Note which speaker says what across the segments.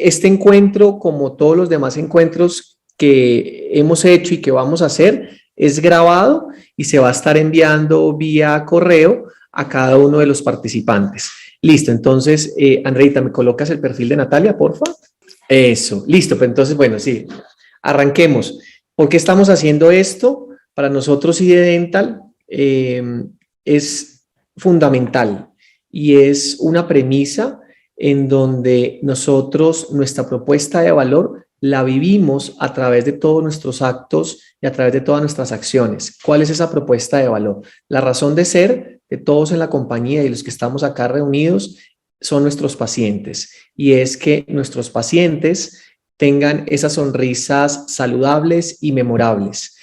Speaker 1: este encuentro, como todos los demás encuentros que hemos hecho y que vamos a hacer, es grabado y se va a estar enviando vía correo a cada uno de los participantes. Listo, entonces, Andreita, ¿me colocas el perfil de Natalia, porfa? Eso, listo, pues entonces, bueno, sí, arranquemos. ¿Por qué estamos haciendo esto? Para nosotros Dental es fundamental y es una premisa en donde nosotros, nuestra propuesta de valor, la vivimos a través de todos nuestros actos y a través de todas nuestras acciones. ¿Cuál es esa propuesta de valor? La razón de ser de todos en la compañía y los que estamos acá reunidos son nuestros pacientes, y es que nuestros pacientes tengan esas sonrisas saludables y memorables.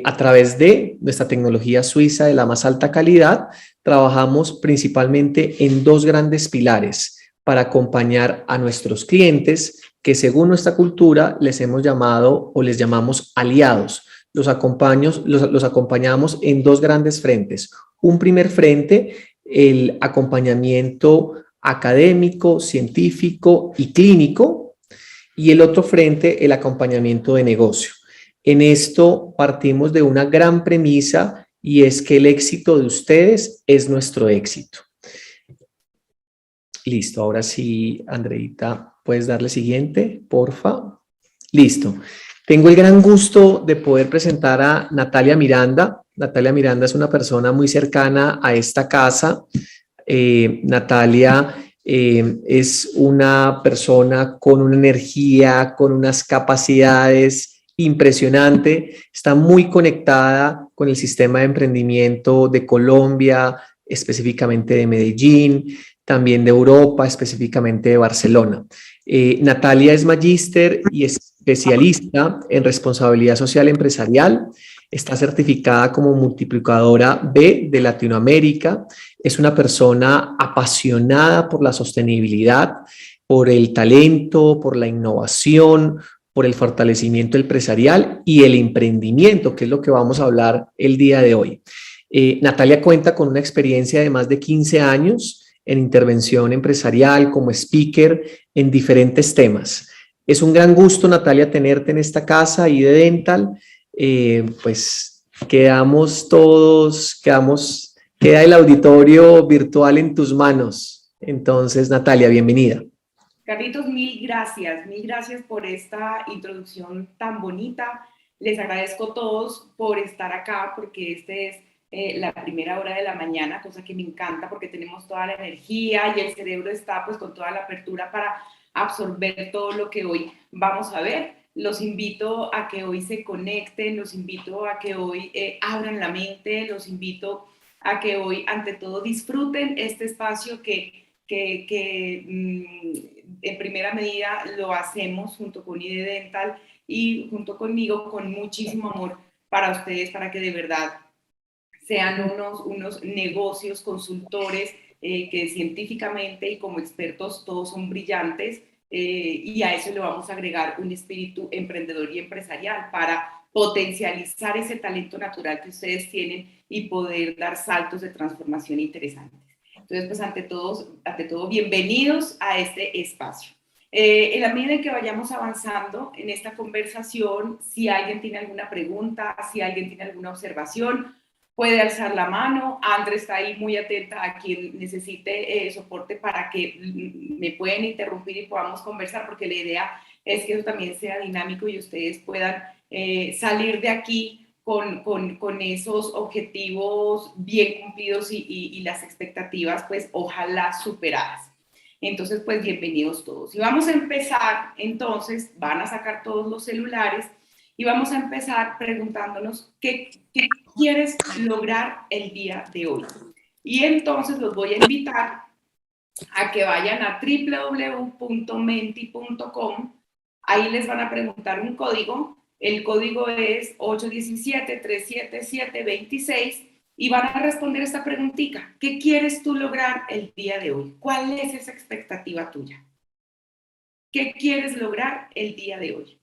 Speaker 1: A través de nuestra tecnología suiza de la más alta calidad, trabajamos principalmente en dos grandes pilares para acompañar a nuestros clientes, que según nuestra cultura les hemos llamado o les llamamos aliados. Los acompañamos en dos grandes frentes. Un primer frente, el acompañamiento académico, científico y clínico, y el otro frente, el acompañamiento de negocio. En esto partimos de una gran premisa, y es que el éxito de ustedes es nuestro éxito. Listo, ahora sí, Andreita, puedes darle siguiente, porfa. Listo. Tengo el gran gusto de poder presentar a Natalia Miranda. Natalia Miranda es una persona muy cercana a esta casa. Natalia es una persona con una energía, con unas capacidades impresionante, está muy conectada con el sistema de emprendimiento de Colombia, específicamente de Medellín, también de Europa, específicamente de Barcelona. Natalia es magíster y especialista en responsabilidad social empresarial, está certificada como multiplicadora B de Latinoamérica, es una persona apasionada por la sostenibilidad, por el talento, por la innovación, por el fortalecimiento empresarial y el emprendimiento, que es lo que vamos a hablar el día de hoy. Natalia cuenta con una experiencia de más de 15 años en intervención empresarial como speaker en diferentes temas. Es un gran gusto, Natalia, tenerte en esta casa y de Dental. Pues quedamos todos, queda el auditorio virtual en tus manos. Entonces, Natalia, bienvenida.
Speaker 2: Carlitos, mil gracias por esta introducción tan bonita. Les agradezco a todos por estar acá, porque este es la primera hora de la mañana, cosa que me encanta porque tenemos toda la energía y el cerebro está pues con toda la apertura para absorber todo lo que hoy vamos a ver. Los invito a que hoy se conecten, los invito a que hoy abran la mente, los invito a que hoy ante todo disfruten este espacio que en primera medida lo hacemos junto con Dental y junto conmigo con muchísimo amor para ustedes, para que de verdad sean unos negocios consultores que científicamente y como expertos todos son brillantes, y a eso le vamos a agregar un espíritu emprendedor y empresarial para potencializar ese talento natural que ustedes tienen y poder dar saltos de transformación interesantes. Entonces, pues ante todo, bienvenidos a este espacio. En la medida en que vayamos avanzando en esta conversación, si alguien tiene alguna pregunta, si alguien tiene alguna observación, puede alzar la mano. André está ahí muy atenta a quien necesite soporte para que me pueden interrumpir y podamos conversar, porque la idea es que eso también sea dinámico y ustedes puedan salir de aquí con esos objetivos bien cumplidos y las expectativas, pues, ojalá superadas. Entonces, pues, bienvenidos todos. Y vamos a empezar, entonces, van a sacar todos los celulares y vamos a empezar preguntándonos qué quieres lograr el día de hoy. Y entonces los voy a invitar a que vayan a www.menti.com. Ahí les van a preguntar un código. El código es 817-377-26 y van a responder esta preguntita. ¿Qué quieres tú lograr el día de hoy? ¿Cuál es esa expectativa tuya? ¿Qué quieres lograr el día de hoy?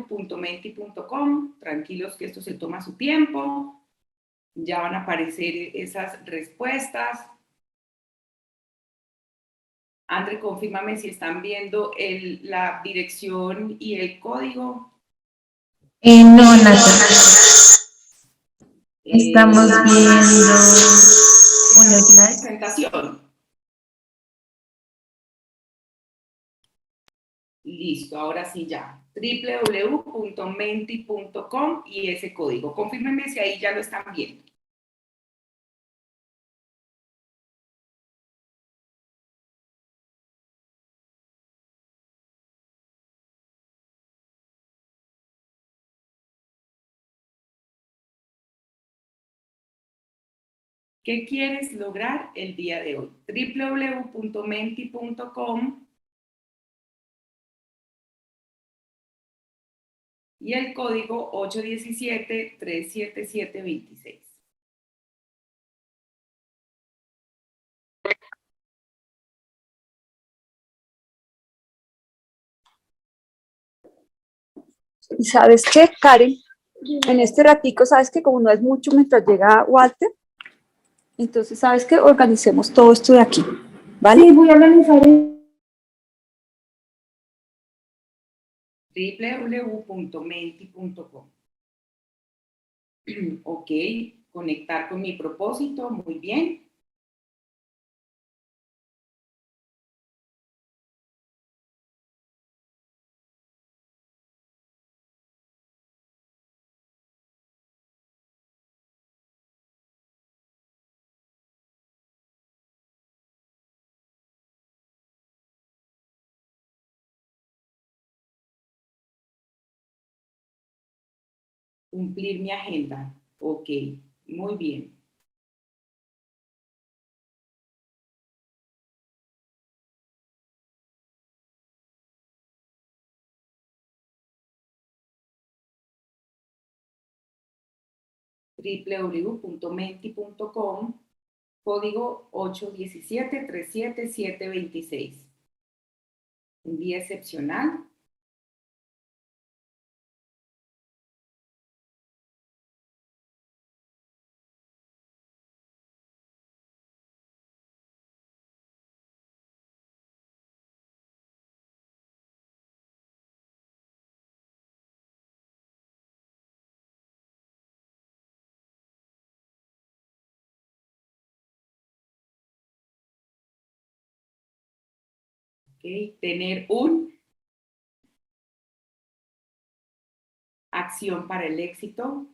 Speaker 2: www.menti.com. Tranquilos que esto se toma su tiempo. Ya van a aparecer esas respuestas. André, confírmame si están viendo la dirección y el código.
Speaker 3: No, Nata. Estamos viendo una slide.
Speaker 2: Presentación. Listo, ahora sí ya. www.menti.com y ese código. Confírmenme si ahí ya lo están viendo. ¿Qué quieres lograr el día de hoy? www.menti.com y el código 817-377-26.
Speaker 4: ¿Y sabes qué, Karen? En este ratico, ¿sabes que como no es mucho mientras llega Walter? Entonces, ¿sabes qué? Organicemos todo esto de aquí, ¿vale?
Speaker 3: Sí, voy a organizar.
Speaker 2: www.menti.com. Ok, conectar con mi propósito, muy bien. Cumplir mi agenda. Ok, muy bien. www.menti.com, código 817-377-26. Un día excepcional. Okay. Tener acción para el éxito.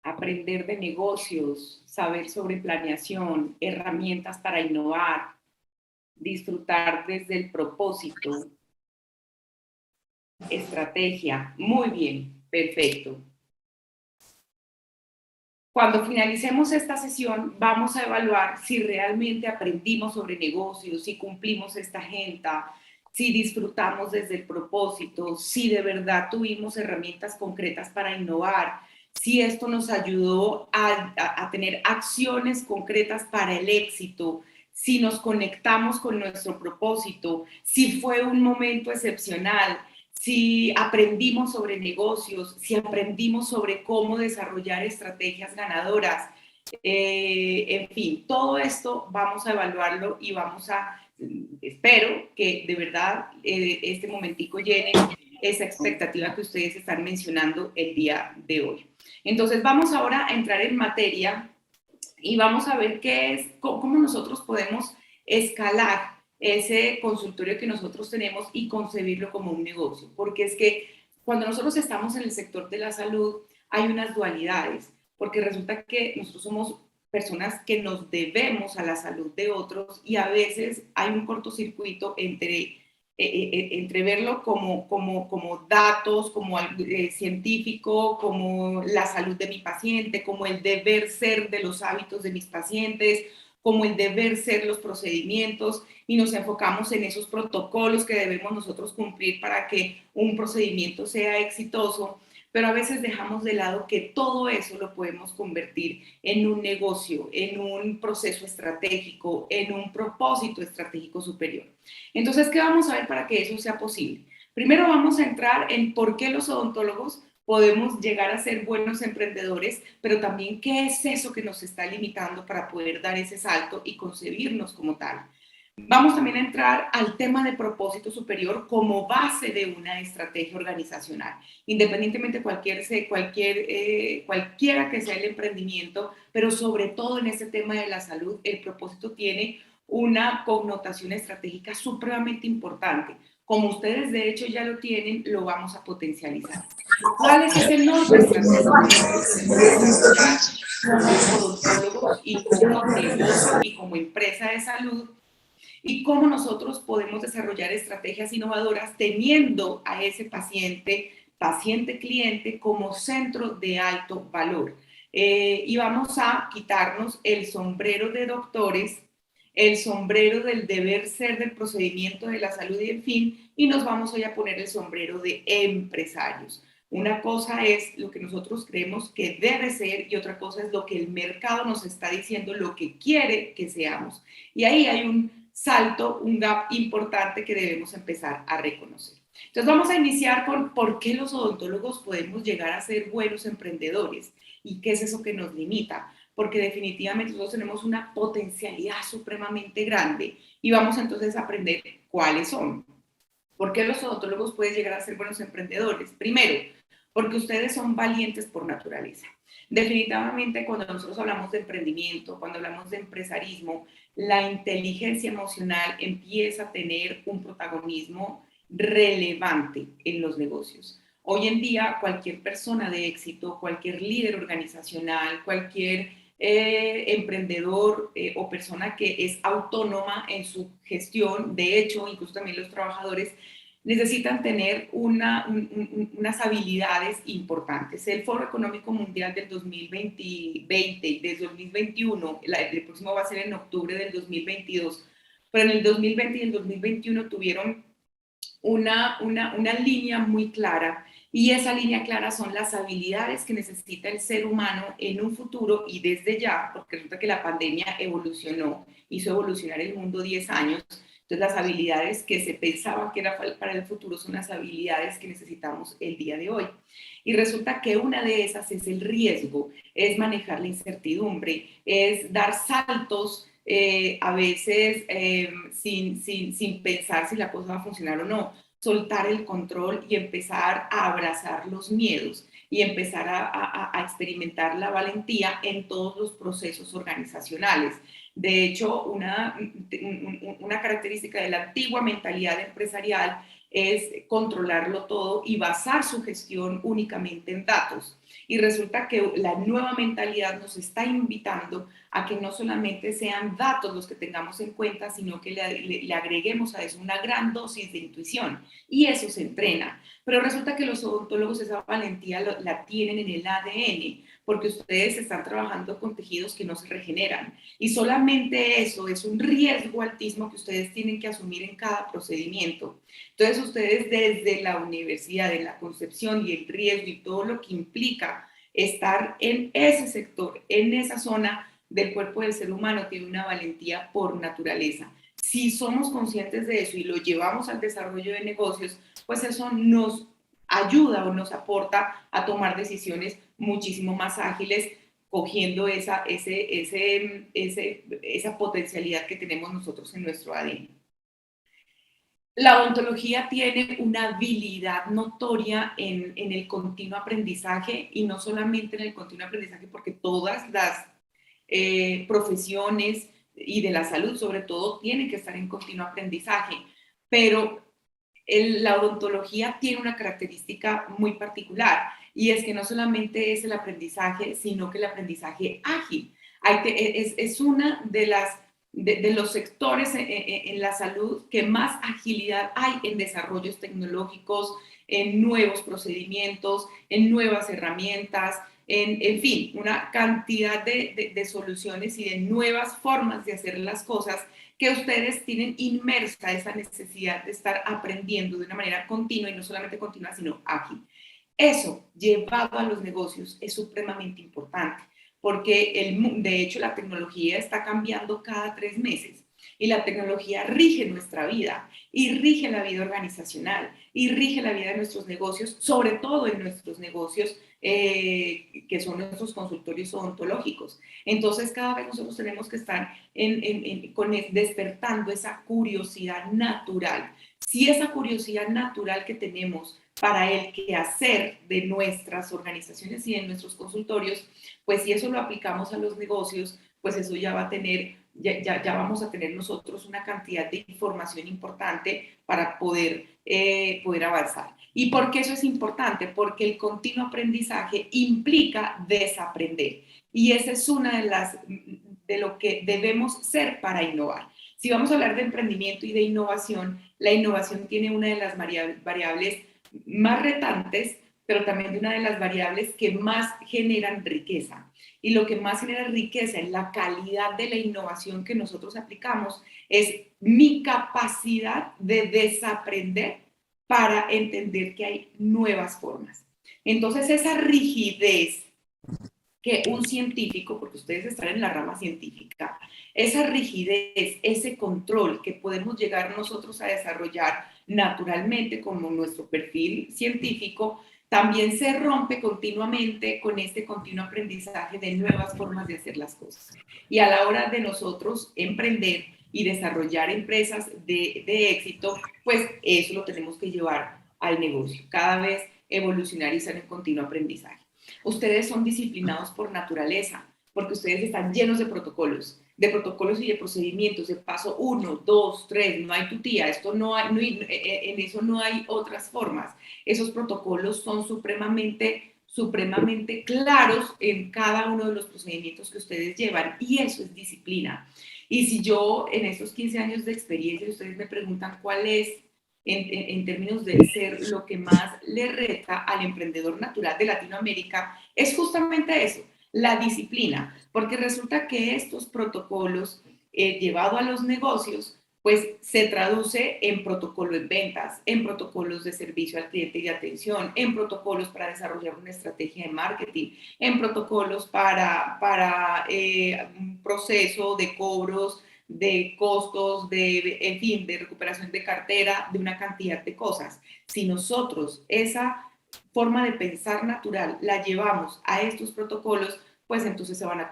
Speaker 2: Aprender de negocios, saber sobre planeación, herramientas para innovar, disfrutar desde el propósito, estrategia. Muy bien, perfecto. Cuando finalicemos esta sesión, vamos a evaluar si realmente aprendimos sobre negocios, si cumplimos esta agenda, si disfrutamos desde el propósito, si de verdad tuvimos herramientas concretas para innovar, si esto nos ayudó a tener acciones concretas para el éxito, si nos conectamos con nuestro propósito, si fue un momento excepcional, si aprendimos sobre negocios, si aprendimos sobre cómo desarrollar estrategias ganadoras, en fin, todo esto vamos a evaluarlo y espero que de verdad este momentico llene esa expectativa que ustedes están mencionando el día de hoy. Entonces vamos ahora a entrar en materia y vamos a ver cómo nosotros podemos escalar ese consultorio que nosotros tenemos y concebirlo como un negocio, porque es que cuando nosotros estamos en el sector de la salud hay unas dualidades, porque resulta que nosotros somos personas que nos debemos a la salud de otros y a veces hay un cortocircuito entre verlo como datos, como científico, como la salud de mi paciente, como el deber ser de los hábitos de mis pacientes, como el deber ser los procedimientos, y nos enfocamos en esos protocolos que debemos nosotros cumplir para que un procedimiento sea exitoso, pero a veces dejamos de lado que todo eso lo podemos convertir en un negocio, en un proceso estratégico, en un propósito estratégico superior. Entonces, ¿qué vamos a ver para que eso sea posible? Primero vamos a entrar en por qué los odontólogos podemos llegar a ser buenos emprendedores, pero también qué es eso que nos está limitando para poder dar ese salto y concebirnos como tal. Vamos también a entrar al tema de propósito superior como base de una estrategia organizacional, independientemente cualquiera que sea el emprendimiento, pero sobre todo en este tema de la salud, el propósito tiene una connotación estratégica supremamente importante. Como ustedes de hecho ya lo tienen, lo vamos a potencializar. ¿Cuál es ese norte estratégico que nosotros tenemos que desarrollar como odontólogos y como negocio y como empresa de salud? Y cómo nosotros podemos desarrollar estrategias innovadoras teniendo a ese paciente-cliente como centro de alto valor. Y vamos a quitarnos el sombrero de doctores, el sombrero del deber ser del procedimiento de la salud y el fin, y nos vamos hoy a poner el sombrero de empresarios. Una cosa es lo que nosotros creemos que debe ser y otra cosa es lo que el mercado nos está diciendo, lo que quiere que seamos. Y ahí hay un salto, un gap importante que debemos empezar a reconocer. Entonces vamos a iniciar con por qué los odontólogos podemos llegar a ser buenos emprendedores y qué es eso que nos limita, porque definitivamente nosotros tenemos una potencialidad supremamente grande y vamos entonces a aprender cuáles son. ¿Por qué los odontólogos pueden llegar a ser buenos emprendedores? Primero, porque ustedes son valientes por naturaleza. Definitivamente cuando nosotros hablamos de emprendimiento, cuando hablamos de empresarismo, la inteligencia emocional empieza a tener un protagonismo relevante en los negocios. Hoy en día cualquier persona de éxito, cualquier líder organizacional, cualquier emprendedor o persona que es autónoma en su gestión, de hecho, incluso también los trabajadores, necesitan tener unas habilidades importantes. El Foro Económico Mundial del 2020 y desde 2021, el próximo va a ser en octubre del 2022, pero en el 2020 y el 2021 tuvieron una línea muy clara y esa línea clara son las habilidades que necesita el ser humano en un futuro y desde ya, porque resulta que la pandemia hizo evolucionar el mundo 10 años. Entonces, las habilidades que se pensaba que era para el futuro son las habilidades que necesitamos el día de hoy. Y resulta que una de esas es el riesgo, es manejar la incertidumbre, es dar saltos a veces sin pensar si la cosa va a funcionar o no, soltar el control y empezar a abrazar los miedos y empezar a experimentar la valentía en todos los procesos organizacionales. De hecho, una característica de la antigua mentalidad empresarial es controlarlo todo y basar su gestión únicamente en datos. Y resulta que la nueva mentalidad nos está invitando a que no solamente sean datos los que tengamos en cuenta, sino que le agreguemos a eso una gran dosis de intuición. Y eso se entrena. Pero resulta que los odontólogos esa valentía la tienen en el ADN, porque ustedes están trabajando con tejidos que no se regeneran. Y solamente eso es un riesgo altísimo que ustedes tienen que asumir en cada procedimiento. Entonces, ustedes desde la universidad, en la concepción y el riesgo y todo lo que implica estar en ese sector, en esa zona del cuerpo del ser humano, tiene una valentía por naturaleza. Si somos conscientes de eso y lo llevamos al desarrollo de negocios, pues eso nos ayuda o nos aporta a tomar decisiones muchísimo más ágiles, cogiendo esa potencialidad que tenemos nosotros en nuestro ADN. La odontología tiene una habilidad notoria en el continuo aprendizaje y no solamente en el continuo aprendizaje, porque todas las profesiones y de la salud sobre todo tienen que estar en continuo aprendizaje, pero la odontología tiene una característica muy particular y es que no solamente es el aprendizaje, sino que el aprendizaje ágil. Es una de los sectores en la salud que más agilidad hay en desarrollos tecnológicos, en nuevos procedimientos, en nuevas herramientas, en fin, una cantidad de soluciones y de nuevas formas de hacer las cosas que ustedes tienen inmersa esa necesidad de estar aprendiendo de una manera continua y no solamente continua, sino ágil. Eso, llevado a los negocios, es supremamente importante porque de hecho la tecnología está cambiando cada 3 meses. y la tecnología rige nuestra vida y rige la vida organizacional y rige la vida de nuestros negocios, sobre todo en nuestros negocios que son nuestros consultorios odontológicos. Entonces, cada vez nosotros tenemos que estar despertando esa curiosidad natural. Si esa curiosidad natural que tenemos para el quehacer de nuestras organizaciones y de nuestros consultorios, pues si eso lo aplicamos a los negocios, pues eso ya va a tener, ya vamos a tener nosotros una cantidad de información importante para poder avanzar. ¿Y por qué eso es importante? Porque el continuo aprendizaje implica desaprender. Y esa es una de lo que debemos ser para innovar. Si vamos a hablar de emprendimiento y de innovación, la innovación tiene una de las variables más retantes, pero también de una de las variables que más generan riqueza. Y lo que más genera riqueza en la calidad de la innovación que nosotros aplicamos es mi capacidad de desaprender para entender que hay nuevas formas. Entonces, esa rigidez que un científico, porque ustedes están en la rama científica, esa rigidez, ese control que podemos llegar nosotros a desarrollar naturalmente como nuestro perfil científico, también se rompe continuamente con este continuo aprendizaje de nuevas formas de hacer las cosas. Y a la hora de nosotros emprender y desarrollar empresas de éxito, pues eso lo tenemos que llevar al negocio, cada vez evolucionar y ser en continuo aprendizaje. Ustedes son disciplinados por naturaleza, porque ustedes están llenos de protocolos y de procedimientos, de paso 1, 2, 3, no hay tutía, esto no hay, en eso no hay otras formas. Esos protocolos son supremamente claros en cada uno de los procedimientos que ustedes llevan, y eso es disciplina. Y si yo en estos 15 años de experiencia, ustedes me preguntan cuál es, en términos de ser lo que más le reta al emprendedor natural de Latinoamérica, es justamente eso, la disciplina, porque resulta que estos protocolos llevados a los negocios, pues se traduce en protocolo en ventas, en protocolos de servicio al cliente y de atención, en protocolos para desarrollar una estrategia de marketing, en protocolos para un proceso de cobros, de costos, en fin, de recuperación de cartera, de una cantidad de cosas. Si nosotros esa forma de pensar natural la llevamos a estos protocolos, pues entonces se van a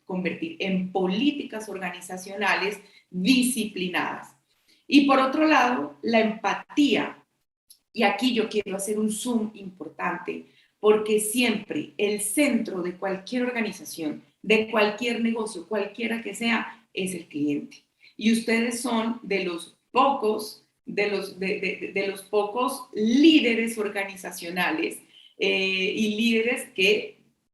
Speaker 2: convertir en políticas organizacionales disciplinadas. Y por otro lado, la empatía. Y aquí yo quiero hacer un zoom importante, porque siempre el centro de cualquier organización, de cualquier negocio, cualquiera que sea, es el cliente. Y ustedes son de los pocos, de los pocos líderes organizacionales y líderes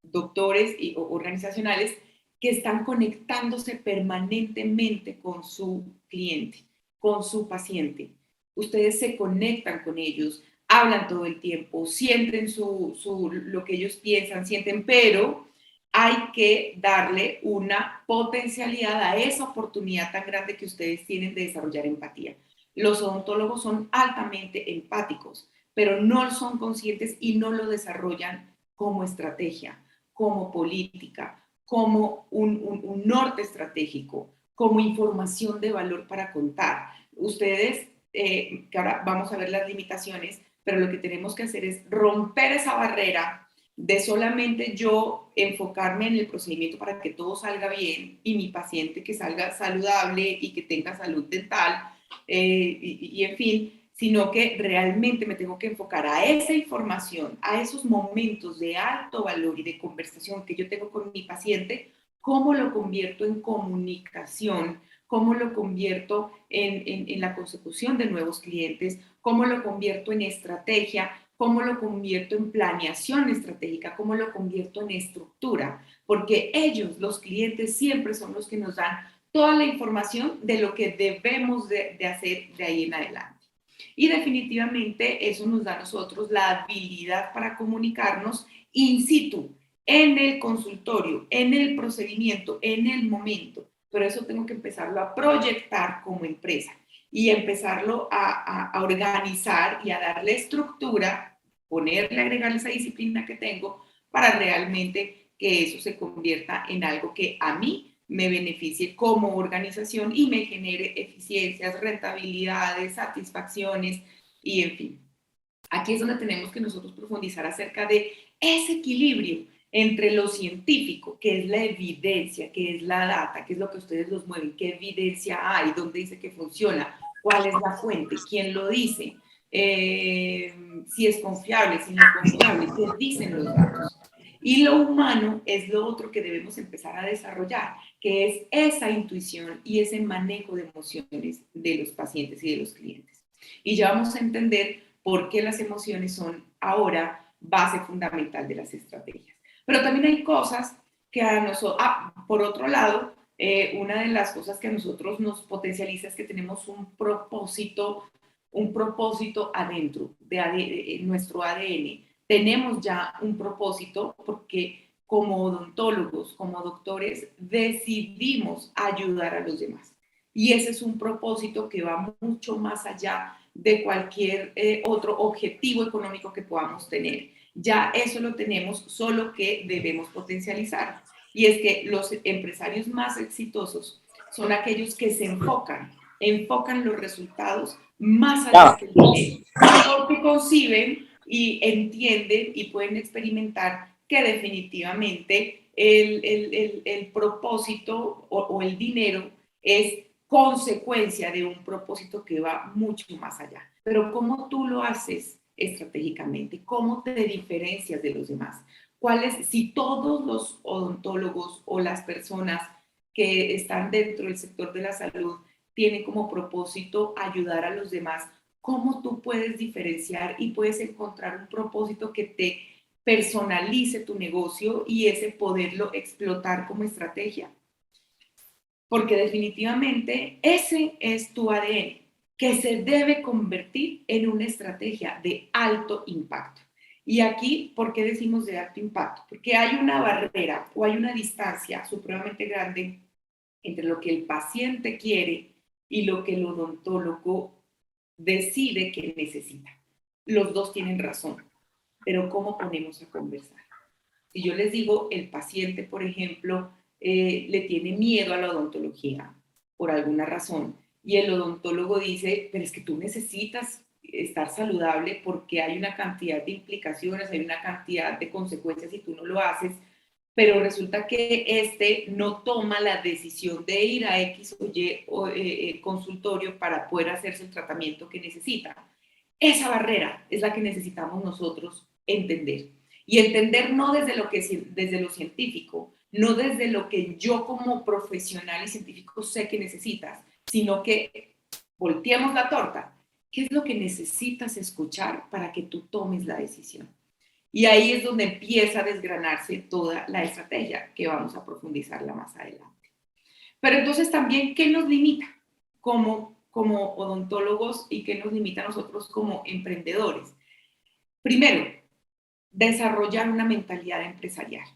Speaker 2: doctores y organizacionales que están conectándose permanentemente con su cliente, con su paciente. Ustedes se conectan con ellos, hablan todo el tiempo, sienten lo que ellos piensan, sienten, pero hay que darle una potencialidad a esa oportunidad tan grande que ustedes tienen de desarrollar empatía. Los odontólogos son altamente empáticos, pero no son conscientes y no lo desarrollan como estrategia, como política, como un norte estratégico, como información de valor para contar. Ustedes, que ahora vamos a ver las limitaciones, pero lo que tenemos que hacer es romper esa barrera de solamente yo enfocarme en el procedimiento para que todo salga bien y mi paciente que salga saludable y que tenga salud dental y en fin, sino que realmente me tengo que enfocar a esa información, a esos momentos de alto valor y de conversación que yo tengo con mi paciente, cómo lo convierto en comunicación, cómo lo convierto en la consecución de nuevos clientes, cómo lo convierto en estrategia, cómo lo convierto en planeación estratégica, cómo lo convierto en estructura, porque ellos, los clientes, siempre son los que nos dan toda la información de lo que debemos de hacer de ahí en adelante. Y definitivamente eso nos da a nosotros la habilidad para comunicarnos in situ, en el consultorio, en el procedimiento, en el momento. Pero eso tengo que empezarlo a proyectar como empresa y empezarlo a organizar y a darle estructura, ponerle, agregarle esa disciplina que tengo para realmente que eso se convierta en algo que a mí me beneficie como organización y me genere eficiencias, rentabilidades, satisfacciones y en fin. Aquí es donde tenemos que nosotros profundizar acerca de ese equilibrio entre lo científico, que es la evidencia, que es la data, que es lo que ustedes los mueven, qué evidencia hay, dónde dice que funciona, cuál es la fuente, quién lo dice, si es confiable, si no es confiable, qué dicen los datos. Y lo humano es lo otro que debemos empezar a desarrollar, que es esa intuición y ese manejo de emociones de los pacientes y de los clientes. Y ya vamos a entender por qué las emociones son ahora base fundamental de las estrategias. Pero también hay cosas que a nosotros, por otro lado, una de las cosas que a nosotros nos potencializa es que tenemos un propósito adentro de nuestro ADN. Tenemos ya un propósito porque como odontólogos, como doctores, decidimos ayudar a los demás. Y ese es un propósito que va mucho más allá de cualquier otro objetivo económico que podamos tener. Ya eso lo tenemos, solo que debemos potencializar. Y es que los empresarios más exitosos son aquellos que se enfocan los resultados más allá del dinero, porque conciben y entienden y pueden experimentar que definitivamente el propósito o el dinero es consecuencia de un propósito que va mucho más allá. Pero ¿cómo tú lo haces estratégicamente? ¿Cómo te diferencias de los demás? Si todos los odontólogos o las personas que están dentro del sector de la salud tienen como propósito ayudar a los demás, ¿cómo tú puedes diferenciar y puedes encontrar un propósito que te personalice tu negocio y ese poderlo explotar como estrategia? Porque definitivamente ese es tu ADN, que se debe convertir en una estrategia de alto impacto. Y aquí, ¿por qué decimos de alto impacto? Porque hay una barrera o hay una distancia supremamente grande entre lo que el paciente quiere y lo que el odontólogo decide que necesita. Los dos tienen razón, pero ¿cómo ponemos a conversar? Si yo les digo, el paciente, por ejemplo, le tiene miedo a la odontología por alguna razón, y el odontólogo dice, pero es que tú necesitas estar saludable porque hay una cantidad de implicaciones, hay una cantidad de consecuencias si tú no lo haces, pero resulta que este no toma la decisión de ir a X o Y consultorio para poder hacerse el tratamiento que necesita. Esa barrera es la que necesitamos nosotros entender. Y entender no desde desde lo científico, no desde lo que yo como profesional y científico sé que necesitas, sino que volteemos la torta. ¿Qué es lo que necesitas escuchar para que tú tomes la decisión? Y ahí es donde empieza a desgranarse toda la estrategia, que vamos a profundizarla más adelante. Pero entonces también, ¿qué nos limita como odontólogos y qué nos limita a nosotros como emprendedores? Primero, desarrollar una mentalidad empresarial.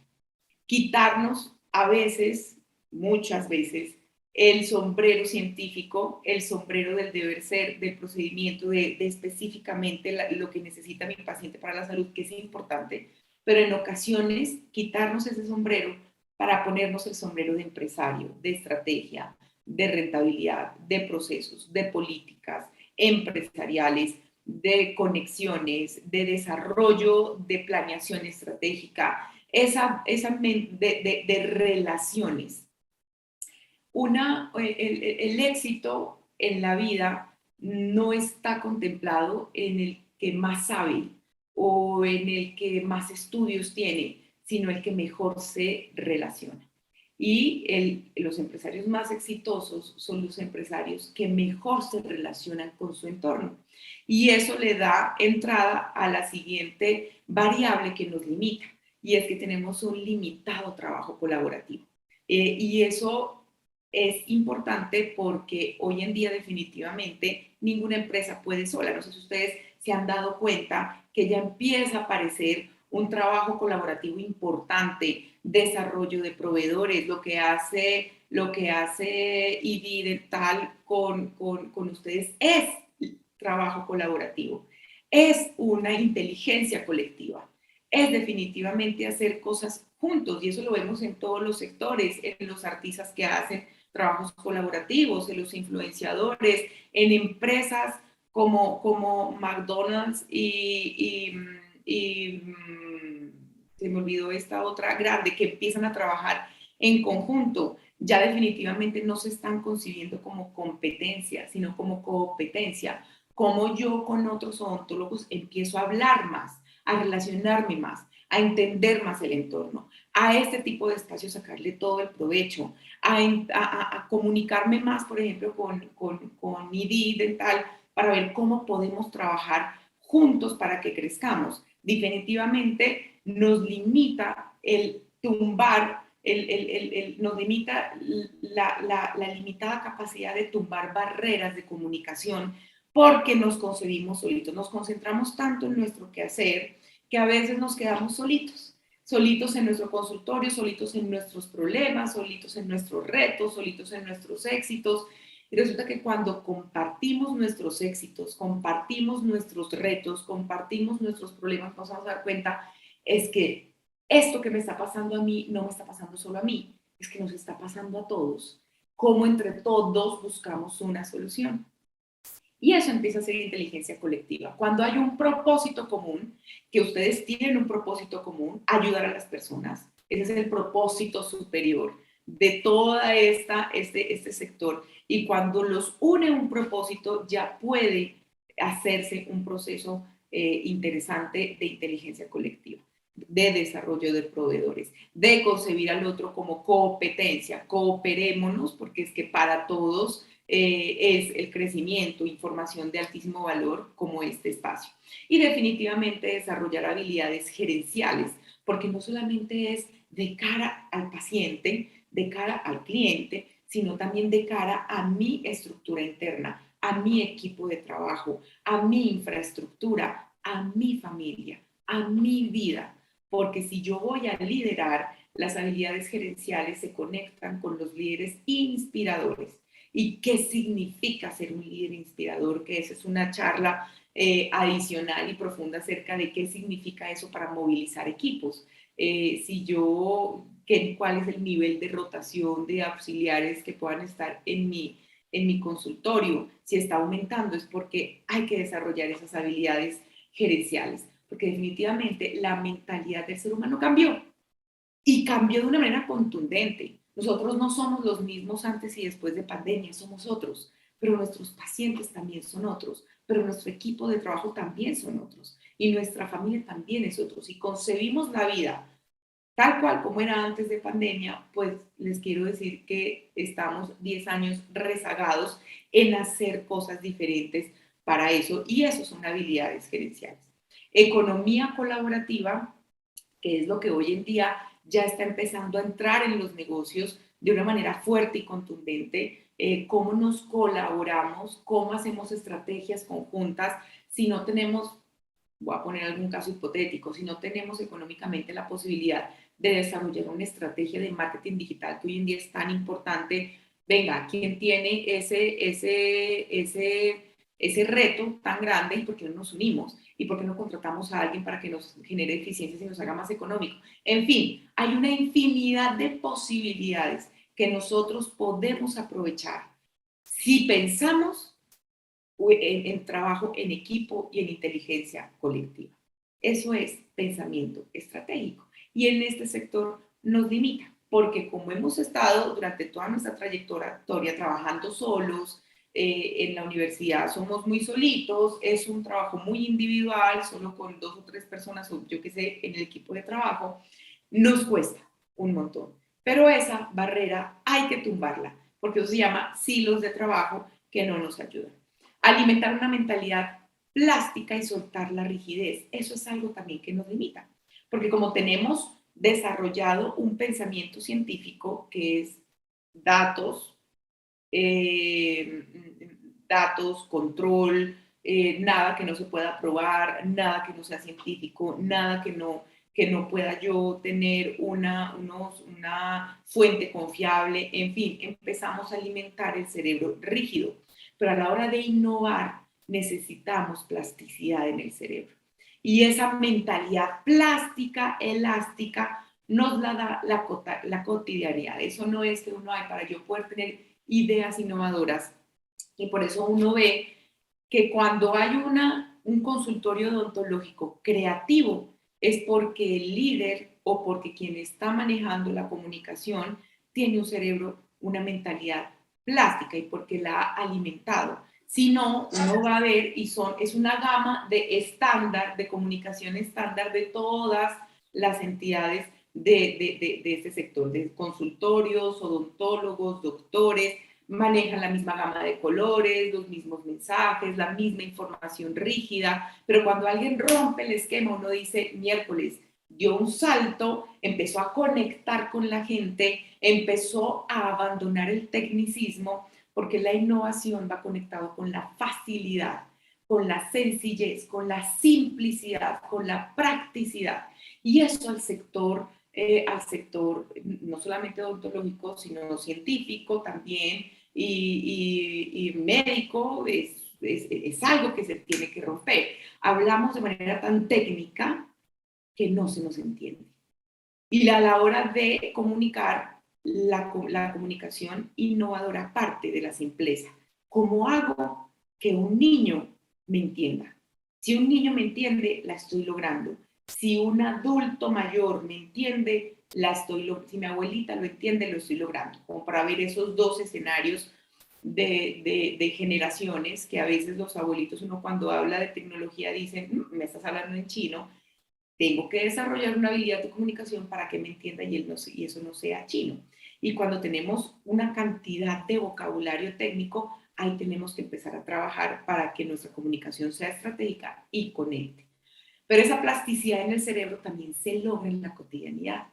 Speaker 2: Quitarnos a veces, muchas veces, el sombrero científico, el sombrero del deber ser, del procedimiento, de específicamente lo que necesita mi paciente para la salud, que es importante, pero en ocasiones quitarnos ese sombrero para ponernos el sombrero de empresario, de estrategia, de rentabilidad, de procesos, de políticas empresariales, de conexiones, de desarrollo, de planeación estratégica, de relaciones. El éxito en la vida no está contemplado en el que más sabe o en el que más estudios tiene, sino el que mejor se relaciona. Y los empresarios más exitosos son los empresarios que mejor se relacionan con su entorno. Y eso le da entrada a la siguiente variable que nos limita, y es que tenemos un limitado trabajo colaborativo. Y eso es importante porque hoy en día definitivamente ninguna empresa puede sola. No sé si ustedes se han dado cuenta que ya empieza a aparecer un trabajo colaborativo importante, desarrollo de proveedores, lo que hace IB Dental con ustedes es trabajo colaborativo, es una inteligencia colectiva, es definitivamente hacer cosas juntos, y eso lo vemos en todos los sectores, en los artistas que hacen trabajos colaborativos, en los influenciadores, en empresas como McDonald's se me olvidó esta otra grande, que empiezan a trabajar en conjunto. Ya definitivamente no se están concibiendo como competencia, sino como competencia. Como yo con otros odontólogos empiezo a hablar más, a relacionarme más, a entender más el entorno, a este tipo de espacios sacarle todo el provecho, a comunicarme más, por ejemplo, con ID Dental para ver cómo podemos trabajar juntos para que crezcamos. Definitivamente nos limita el tumbar, nos limita la limitada capacidad de tumbar barreras de comunicación porque nos concebimos solitos, nos concentramos tanto en nuestro quehacer que a veces nos quedamos solitos, solitos en nuestro consultorio, solitos en nuestros problemas, solitos en nuestros retos, solitos en nuestros éxitos. Y resulta que cuando compartimos nuestros éxitos, compartimos nuestros retos, compartimos nuestros problemas, nos vamos a dar cuenta es que esto que me está pasando a mí no me está pasando solo a mí, es que nos está pasando a todos. Cómo entre todos buscamos una solución. Y eso empieza a ser inteligencia colectiva. Cuando hay un propósito común, que ustedes tienen un propósito común, ayudar a las personas. Ese es el propósito superior de toda este sector. Y cuando los une un propósito, ya puede hacerse un proceso interesante de inteligencia colectiva, de desarrollo de proveedores, de concebir al otro como competencia. Cooperémonos, porque es que para todos es el crecimiento, información de altísimo valor como este espacio. Y definitivamente desarrollar habilidades gerenciales, porque no solamente es de cara al paciente, de cara al cliente, sino también de cara a mi estructura interna, a mi equipo de trabajo, a mi infraestructura, a mi familia, a mi vida. Porque si yo voy a liderar, las habilidades gerenciales se conectan con los líderes inspiradores. ¿Y qué significa ser un líder inspirador? Que esa es una charla adicional y profunda acerca de qué significa eso para movilizar equipos. ¿Cuál es el nivel de rotación de auxiliares que puedan estar en mi consultorio? Si está aumentando es porque hay que desarrollar esas habilidades gerenciales, porque definitivamente la mentalidad del ser humano cambió y cambió de una manera contundente. Nosotros no somos los mismos antes y después de pandemia, somos otros, pero nuestros pacientes también son otros, pero nuestro equipo de trabajo también son otros y nuestra familia también es otros. Y concebimos la vida tal cual como era antes de pandemia, pues les quiero decir que estamos 10 años rezagados en hacer cosas diferentes para eso, y eso son habilidades gerenciales. Economía colaborativa, que es lo que hoy en día ya está empezando a entrar en los negocios de una manera fuerte y contundente, cómo nos colaboramos, cómo hacemos estrategias conjuntas, si no tenemos, voy a poner algún caso hipotético, si no tenemos económicamente la posibilidad de desarrollar una estrategia de marketing digital que hoy en día es tan importante, venga, ¿quién tiene ese reto tan grande? ¿Y por qué no nos unimos? ¿Y por qué no contratamos a alguien para que nos genere eficiencias y nos haga más económico? En fin, hay una infinidad de posibilidades que nosotros podemos aprovechar si pensamos en trabajo en equipo y en inteligencia colectiva. Eso es pensamiento estratégico. Y en este sector nos limita, porque como hemos estado durante toda nuestra trayectoria trabajando solos, en la universidad somos muy solitos, es un trabajo muy individual, solo con 2 o 3 personas, o yo qué sé, en el equipo de trabajo, nos cuesta un montón. Pero esa barrera hay que tumbarla, porque eso se llama silos de trabajo que no nos ayudan. Alimentar una mentalidad plástica y soltar la rigidez, eso es algo también que nos limita, porque como tenemos desarrollado un pensamiento científico que es datos, control, nada que no se pueda probar, nada que no sea científico, nada que no pueda yo tener una fuente confiable, en fin, empezamos a alimentar el cerebro rígido, pero a la hora de innovar necesitamos plasticidad en el cerebro. Y esa mentalidad plástica, elástica, nos la da la cotidianidad. Eso no es que uno hay para yo poder tener ideas innovadoras. Y por eso uno ve que cuando hay un consultorio odontológico creativo es porque el líder o porque quien está manejando la comunicación tiene un cerebro, una mentalidad plástica y porque la ha alimentado. Si no, uno va a ver y es una gama de estándar, de comunicación estándar de todas las entidades de este sector, de consultorios, odontólogos, doctores, manejan la misma gama de colores, los mismos mensajes, la misma información rígida, pero cuando alguien rompe el esquema, uno dice, miércoles, dio un salto, empezó a conectar con la gente, empezó a abandonar el tecnicismo, porque la innovación va conectado con la facilidad, con la sencillez, con la simplicidad, con la practicidad. Y eso al sector no solamente odontológico, sino científico también y médico, es algo que se tiene que romper. Hablamos de manera tan técnica que no se nos entiende. Y a la hora de comunicar, la comunicación innovadora parte de la simpleza. ¿Cómo hago que un niño me entienda? Si un niño me entiende, la estoy logrando. Si un adulto mayor me entiende, si mi abuelita lo entiende, lo estoy logrando. Como para ver esos dos escenarios de generaciones que a veces los abuelitos, uno cuando habla de tecnología dicen, me estás hablando en chino, tengo que desarrollar una habilidad de comunicación para que me entienda y eso no sea chino. Y cuando tenemos una cantidad de vocabulario técnico, ahí tenemos que empezar a trabajar para que nuestra comunicación sea estratégica y conecte. Pero esa plasticidad en el cerebro también se logra en la cotidianidad,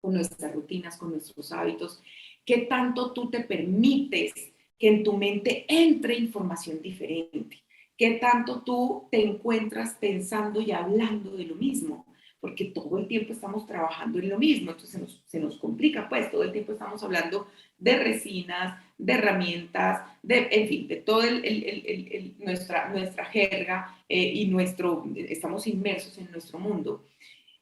Speaker 2: con nuestras rutinas, con nuestros hábitos. ¿Qué tanto tú te permites que en tu mente entre información diferente? ¿Qué tanto tú te encuentras pensando y hablando de lo mismo? Porque todo el tiempo estamos trabajando en lo mismo, entonces se nos complica, pues todo el tiempo estamos hablando de resinas, de herramientas, en fin, de toda nuestra jerga y estamos inmersos en nuestro mundo.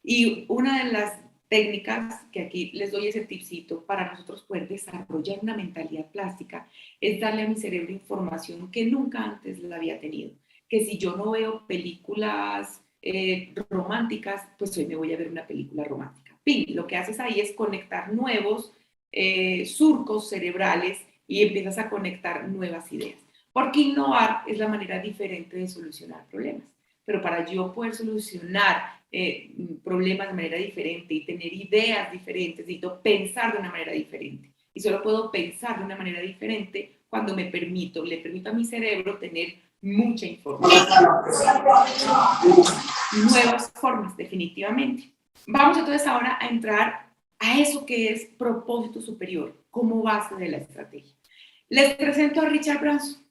Speaker 2: Y una de las técnicas que aquí les doy ese tipcito para nosotros poder desarrollar una mentalidad plástica es darle a mi cerebro información que nunca antes la había tenido. Que si yo no veo películas románticas, pues hoy me voy a ver una película romántica. Ping, lo que haces ahí es conectar nuevos surcos cerebrales y empiezas a conectar nuevas ideas. Porque innovar es la manera diferente de solucionar problemas. Pero para yo poder solucionar problemas de manera diferente y tener ideas diferentes, necesito pensar de una manera diferente. Y solo puedo pensar de una manera diferente cuando le permito a mi cerebro tener mucha información. Nuevas formas, definitivamente. Vamos entonces ahora a entrar a eso que es propósito superior como base de la estrategia. Les presento a Richard Branson.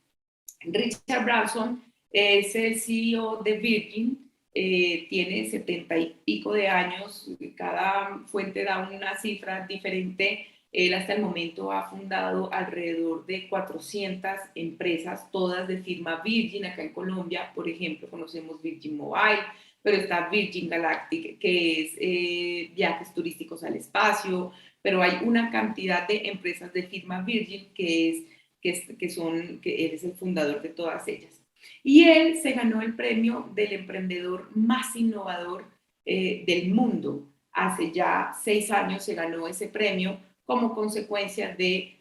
Speaker 2: Richard Branson es el CEO de Virgin, tiene 70 y pico de años, cada fuente da una cifra diferente. Él hasta el momento ha fundado alrededor de 400 empresas, todas de firma Virgin. Acá en Colombia, por ejemplo, conocemos Virgin Mobile, pero está Virgin Galactic, que es viajes turísticos al espacio, pero hay una cantidad de empresas de firma Virgin que él es el fundador de todas ellas. Y él se ganó el premio del emprendedor más innovador del mundo. Hace ya 6 años se ganó ese premio como consecuencia de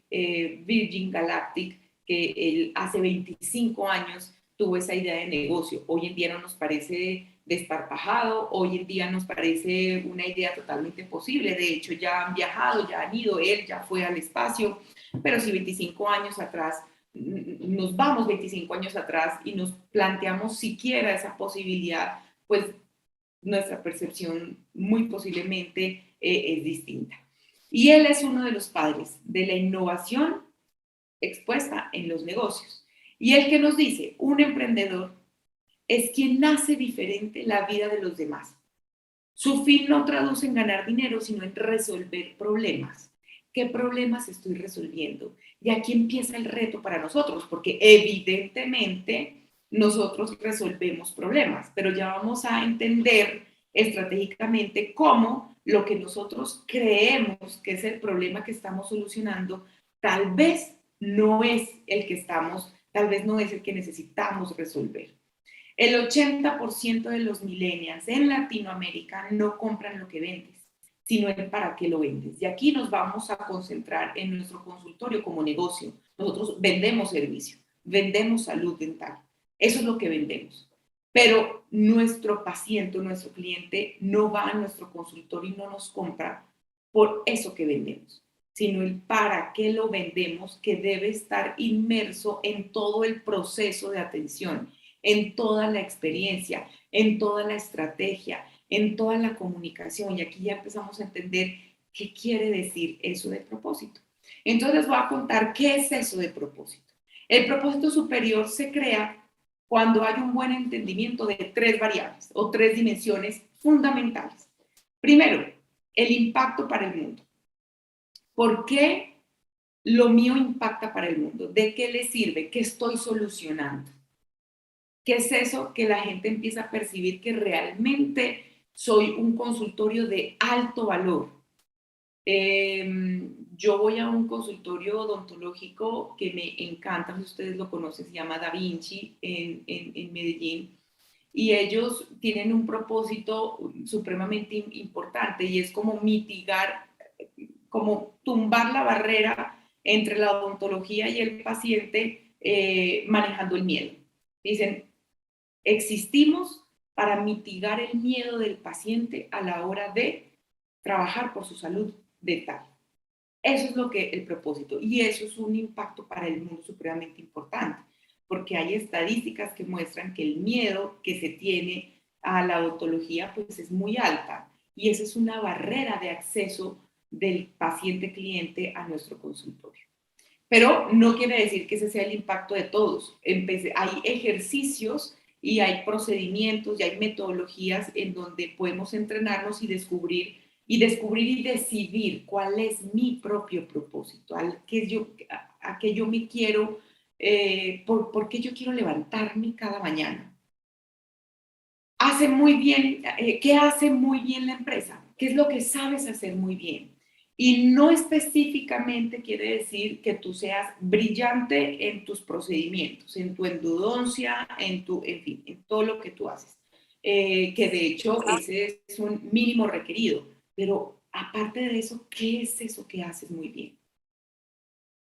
Speaker 2: Virgin Galactic, que él hace 25 años tuvo esa idea de negocio. Hoy en día no nos parece desparpajado, hoy en día nos parece una idea totalmente posible. De hecho, ya han viajado, ya han ido, él ya fue al espacio, pero si 25 años atrás nos vamos 25 años atrás y nos planteamos siquiera esa posibilidad, pues nuestra percepción muy posiblemente es distinta. Y él es uno de los padres de la innovación expuesta en los negocios. Y él que nos dice, un emprendedor es quien hace diferente la vida de los demás. Su fin no traduce en ganar dinero, sino en resolver problemas. ¿Qué problemas estoy resolviendo? Y aquí empieza el reto para nosotros, porque evidentemente nosotros resolvemos problemas, pero ya vamos a entender estratégicamente cómo lo que nosotros creemos que es el problema que estamos solucionando, tal vez no es el que estamos, tal vez no es el que necesitamos resolver. El 80% de los millennials en Latinoamérica no compran lo que vendes, sino el para qué lo vendes. Y aquí nos vamos a concentrar en nuestro consultorio como negocio. Nosotros vendemos servicio, vendemos salud dental. Eso es lo que vendemos. Pero nuestro paciente, nuestro cliente, no va a nuestro consultorio y no nos compra por eso que vendemos, sino el para qué lo vendemos, que debe estar inmerso en todo el proceso de atención, en toda la experiencia, en toda la estrategia, en toda la comunicación. Y aquí ya empezamos a entender qué quiere decir eso de propósito. Entonces les voy a contar qué es eso de propósito. El propósito superior se crea cuando hay un buen entendimiento de 3 variables o 3 dimensiones fundamentales. Primero, el impacto para el mundo. ¿Por qué lo mío impacta para el mundo? ¿De qué le sirve? ¿Qué estoy solucionando? ¿Qué es eso que la gente empieza a percibir que realmente soy un consultorio de alto valor? Yo voy a un consultorio odontológico que me encanta, si ustedes lo conocen, se llama Da Vinci en Medellín, y ellos tienen un propósito supremamente importante y es como mitigar, como tumbar la barrera entre la odontología y el paciente manejando el miedo. Dicen, existimos para mitigar el miedo del paciente a la hora de trabajar por su salud dental. Eso es lo que el propósito, y eso es un impacto para el mundo supremamente importante, porque hay estadísticas que muestran que el miedo que se tiene a la odontología pues es muy alta, y esa es una barrera de acceso del paciente cliente a nuestro consultorio. Pero no quiere decir que ese sea el impacto de todos. Hay ejercicios y hay procedimientos y hay metodologías en donde podemos entrenarnos y descubrir y decidir cuál es mi propio propósito, a qué yo me quiero, por qué yo quiero levantarme cada mañana. Hace muy bien, ¿qué hace muy bien la empresa? ¿Qué es lo que sabes hacer muy bien? Y no específicamente quiere decir que tú seas brillante en tus procedimientos, en tu endodoncia, en fin, en todo lo que tú haces. Que de hecho ese es un mínimo requerido. Pero aparte de eso, ¿qué es eso que haces muy bien?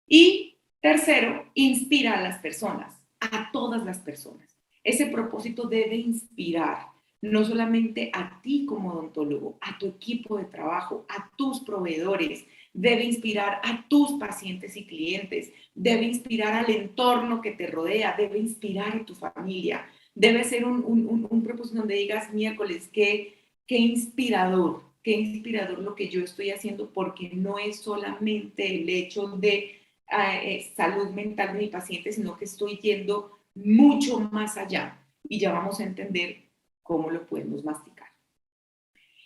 Speaker 2: Y tercero, inspira a las personas, a todas las personas. Ese propósito debe inspirar no solamente a ti como odontólogo, a tu equipo de trabajo, a tus proveedores, debe inspirar a tus pacientes y clientes, debe inspirar al entorno que te rodea, debe inspirar a tu familia, debe ser un propósito donde digas miércoles, qué inspirador lo que yo estoy haciendo, porque no es solamente el hecho de salud mental de mi paciente, sino que estoy yendo mucho más allá y ya vamos a entender cómo lo podemos masticar.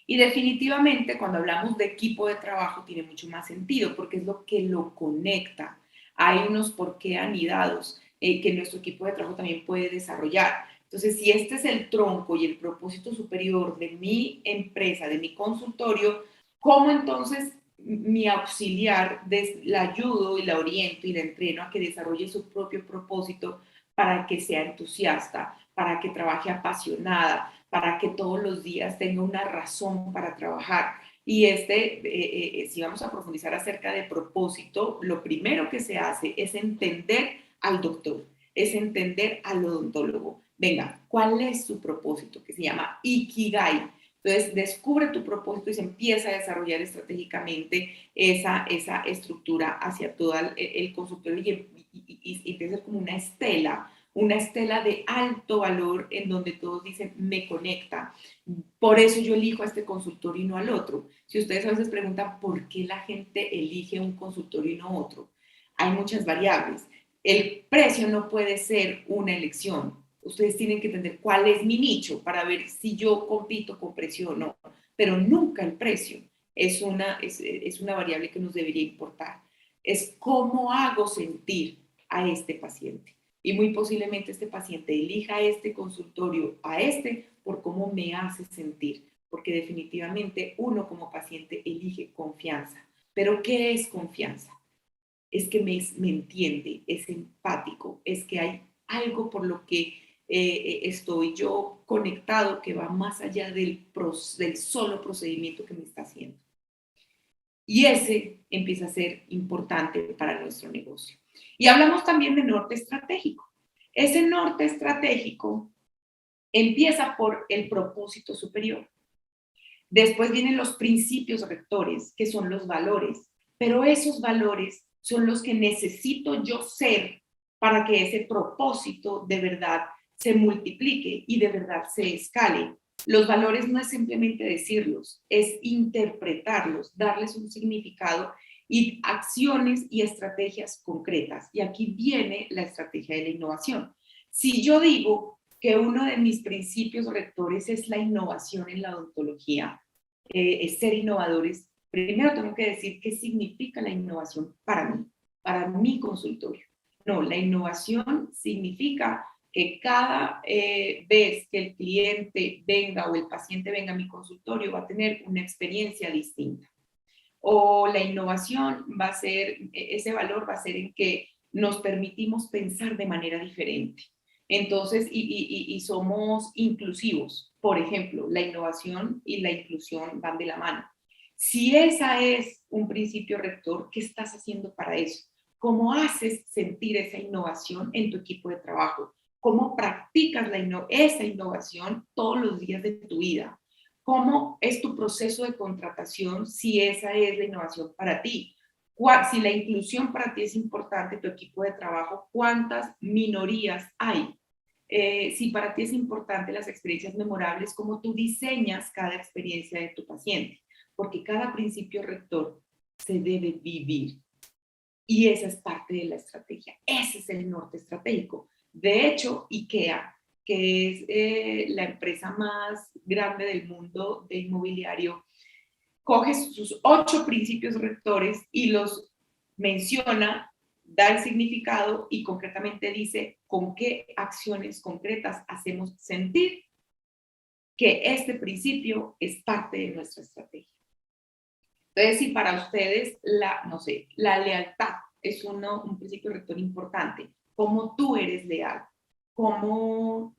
Speaker 2: Y definitivamente cuando hablamos de equipo de trabajo tiene mucho más sentido porque es lo que lo conecta. Hay unos porqué anidados que nuestro equipo de trabajo también puede desarrollar. Entonces, si este es el tronco y el propósito superior de mi empresa, de mi consultorio, ¿cómo entonces mi auxiliar la ayudo y la oriento y la entreno a que desarrolle su propio propósito para que sea entusiasta, para que trabaje apasionada, para que todos los días tenga una razón para trabajar? Y si vamos a profundizar acerca de propósito, lo primero que se hace es entender al doctor, es entender al odontólogo. Venga, ¿cuál es su propósito? Que se llama Ikigai. Entonces, descubre tu propósito y se empieza a desarrollar estratégicamente esa estructura hacia todo el consultorio y empieza a ser como una estela de alto valor en donde todos dicen, me conecta. Por eso yo elijo a este consultorio y no al otro. Si ustedes a veces preguntan por qué la gente elige un consultorio y no otro, hay muchas variables. El precio no puede ser una elección. Ustedes tienen que entender cuál es mi nicho para ver si yo compito con precio o no, pero nunca el precio es una variable que nos debería importar. Es cómo hago sentir a este paciente, Y muy posiblemente este paciente elija este consultorio a este por cómo me hace sentir, porque definitivamente uno como paciente elige confianza. Pero ¿qué es confianza? Es que me entiende, es empático, es que hay algo por lo que estoy yo conectado que va más allá del solo procedimiento que me está haciendo. Y ese empieza a ser importante para nuestro negocio. Y hablamos también de norte estratégico. Ese norte estratégico empieza por el propósito superior. Después vienen los principios rectores, que son los valores, pero esos valores son los que necesito yo ser para que ese propósito de verdad se multiplique y de verdad se escale. Los valores no es simplemente decirlos, es interpretarlos, darles un significado y acciones y estrategias concretas. Y aquí viene la estrategia de la innovación. Si yo digo que uno de mis principios rectores es la innovación en la odontología, es ser innovadores, primero tengo que decir qué significa la innovación para mi consultorio. No, la innovación significa que cada vez que el cliente venga o el paciente venga a mi consultorio va a tener una experiencia distinta. O la innovación va a ser, ese valor va a ser en que nos permitimos pensar de manera diferente. Entonces, y somos inclusivos. Por ejemplo, la innovación y la inclusión van de la mano. Si esa es un principio rector, ¿qué estás haciendo para eso? ¿Cómo haces sentir esa innovación en tu equipo de trabajo? ¿Cómo practicas esa innovación todos los días de tu vida? ¿Cómo es tu proceso de contratación si esa es la innovación para ti? Si la inclusión para ti es importante, tu equipo de trabajo, ¿cuántas minorías hay? Si para ti es importante las experiencias memorables, ¿cómo tú diseñas cada experiencia de tu paciente? Porque cada principio rector se debe vivir. Y esa es parte de la estrategia. Ese es el norte estratégico. De hecho, IKEA, que es la empresa más grande del mundo de inmobiliario, coge sus 8 principios rectores y los menciona, da el significado y concretamente dice con qué acciones concretas hacemos sentir que este principio es parte de nuestra estrategia. Entonces, si para ustedes la lealtad es un principio rector importante, cómo tú eres leal, cómo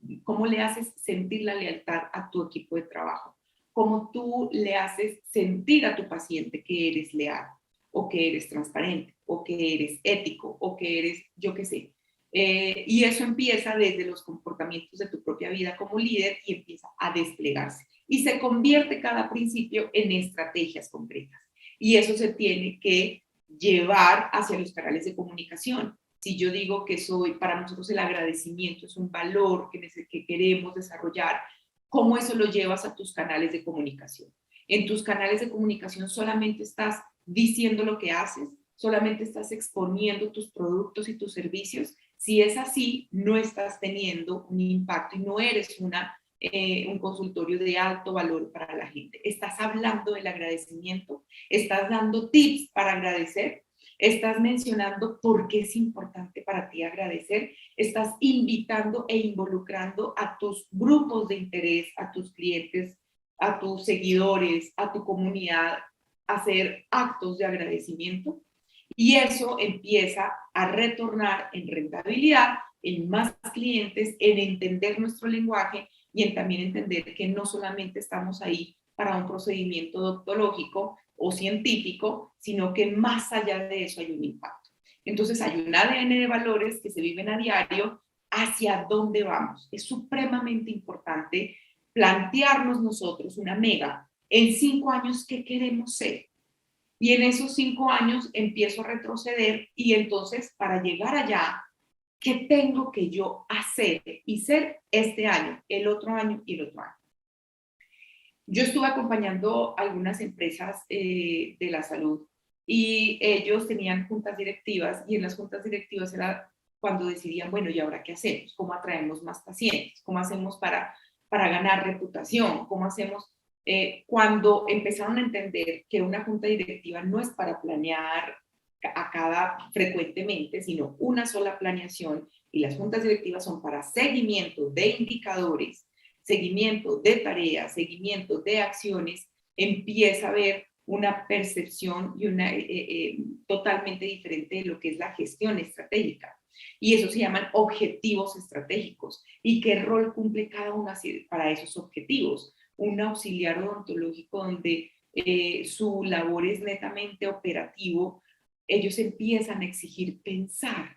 Speaker 2: le haces sentir la lealtad a tu equipo de trabajo, cómo tú le haces sentir a tu paciente que eres leal, o que eres transparente, o que eres ético, o que eres, yo qué sé. Y eso empieza desde los comportamientos de tu propia vida como líder y empieza a desplegarse. Y se convierte cada principio en estrategias concretas. Y eso se tiene que llevar hacia los canales de comunicación. Si yo digo que para nosotros el agradecimiento es un valor que queremos desarrollar, ¿cómo eso lo llevas a tus canales de comunicación? En tus canales de comunicación solamente estás diciendo lo que haces, solamente estás exponiendo tus productos y tus servicios. Si es así, no estás teniendo un impacto y no eres un consultorio de alto valor para la gente. Estás hablando del agradecimiento, estás dando tips para agradecer, estás mencionando por qué es importante para ti agradecer, estás invitando e involucrando a tus grupos de interés, a tus clientes, a tus seguidores, a tu comunidad, a hacer actos de agradecimiento. Y eso empieza a retornar en rentabilidad, en más clientes, en entender nuestro lenguaje y en también entender que no solamente estamos ahí para un procedimiento odontológico o científico, sino que más allá de eso hay un impacto. Entonces hay un ADN de valores que se viven a diario hacia dónde vamos. Es supremamente importante plantearnos nosotros una mega. En 5 años, ¿qué queremos ser? Y en esos 5 años empiezo a retroceder y entonces para llegar allá, ¿qué tengo que yo hacer y ser este año, el otro año y el otro año? Yo estuve acompañando algunas empresas de la salud y ellos tenían juntas directivas y en las juntas directivas era cuando decidían, bueno, ¿y ahora qué hacemos? ¿Cómo atraemos más pacientes? ¿Cómo hacemos para ganar reputación? ¿Cómo hacemos? Cuando empezaron a entender que una junta directiva no es para planear frecuentemente, sino una sola planeación, y las juntas directivas son para seguimiento de indicadores, seguimiento de tareas, seguimiento de acciones, empieza a haber una percepción y una totalmente diferente de lo que es la gestión estratégica. Y eso se llaman objetivos estratégicos. ¿Y qué rol cumple cada uno para esos objetivos? Un auxiliar odontológico donde su labor es netamente operativo, ellos empiezan a exigir pensar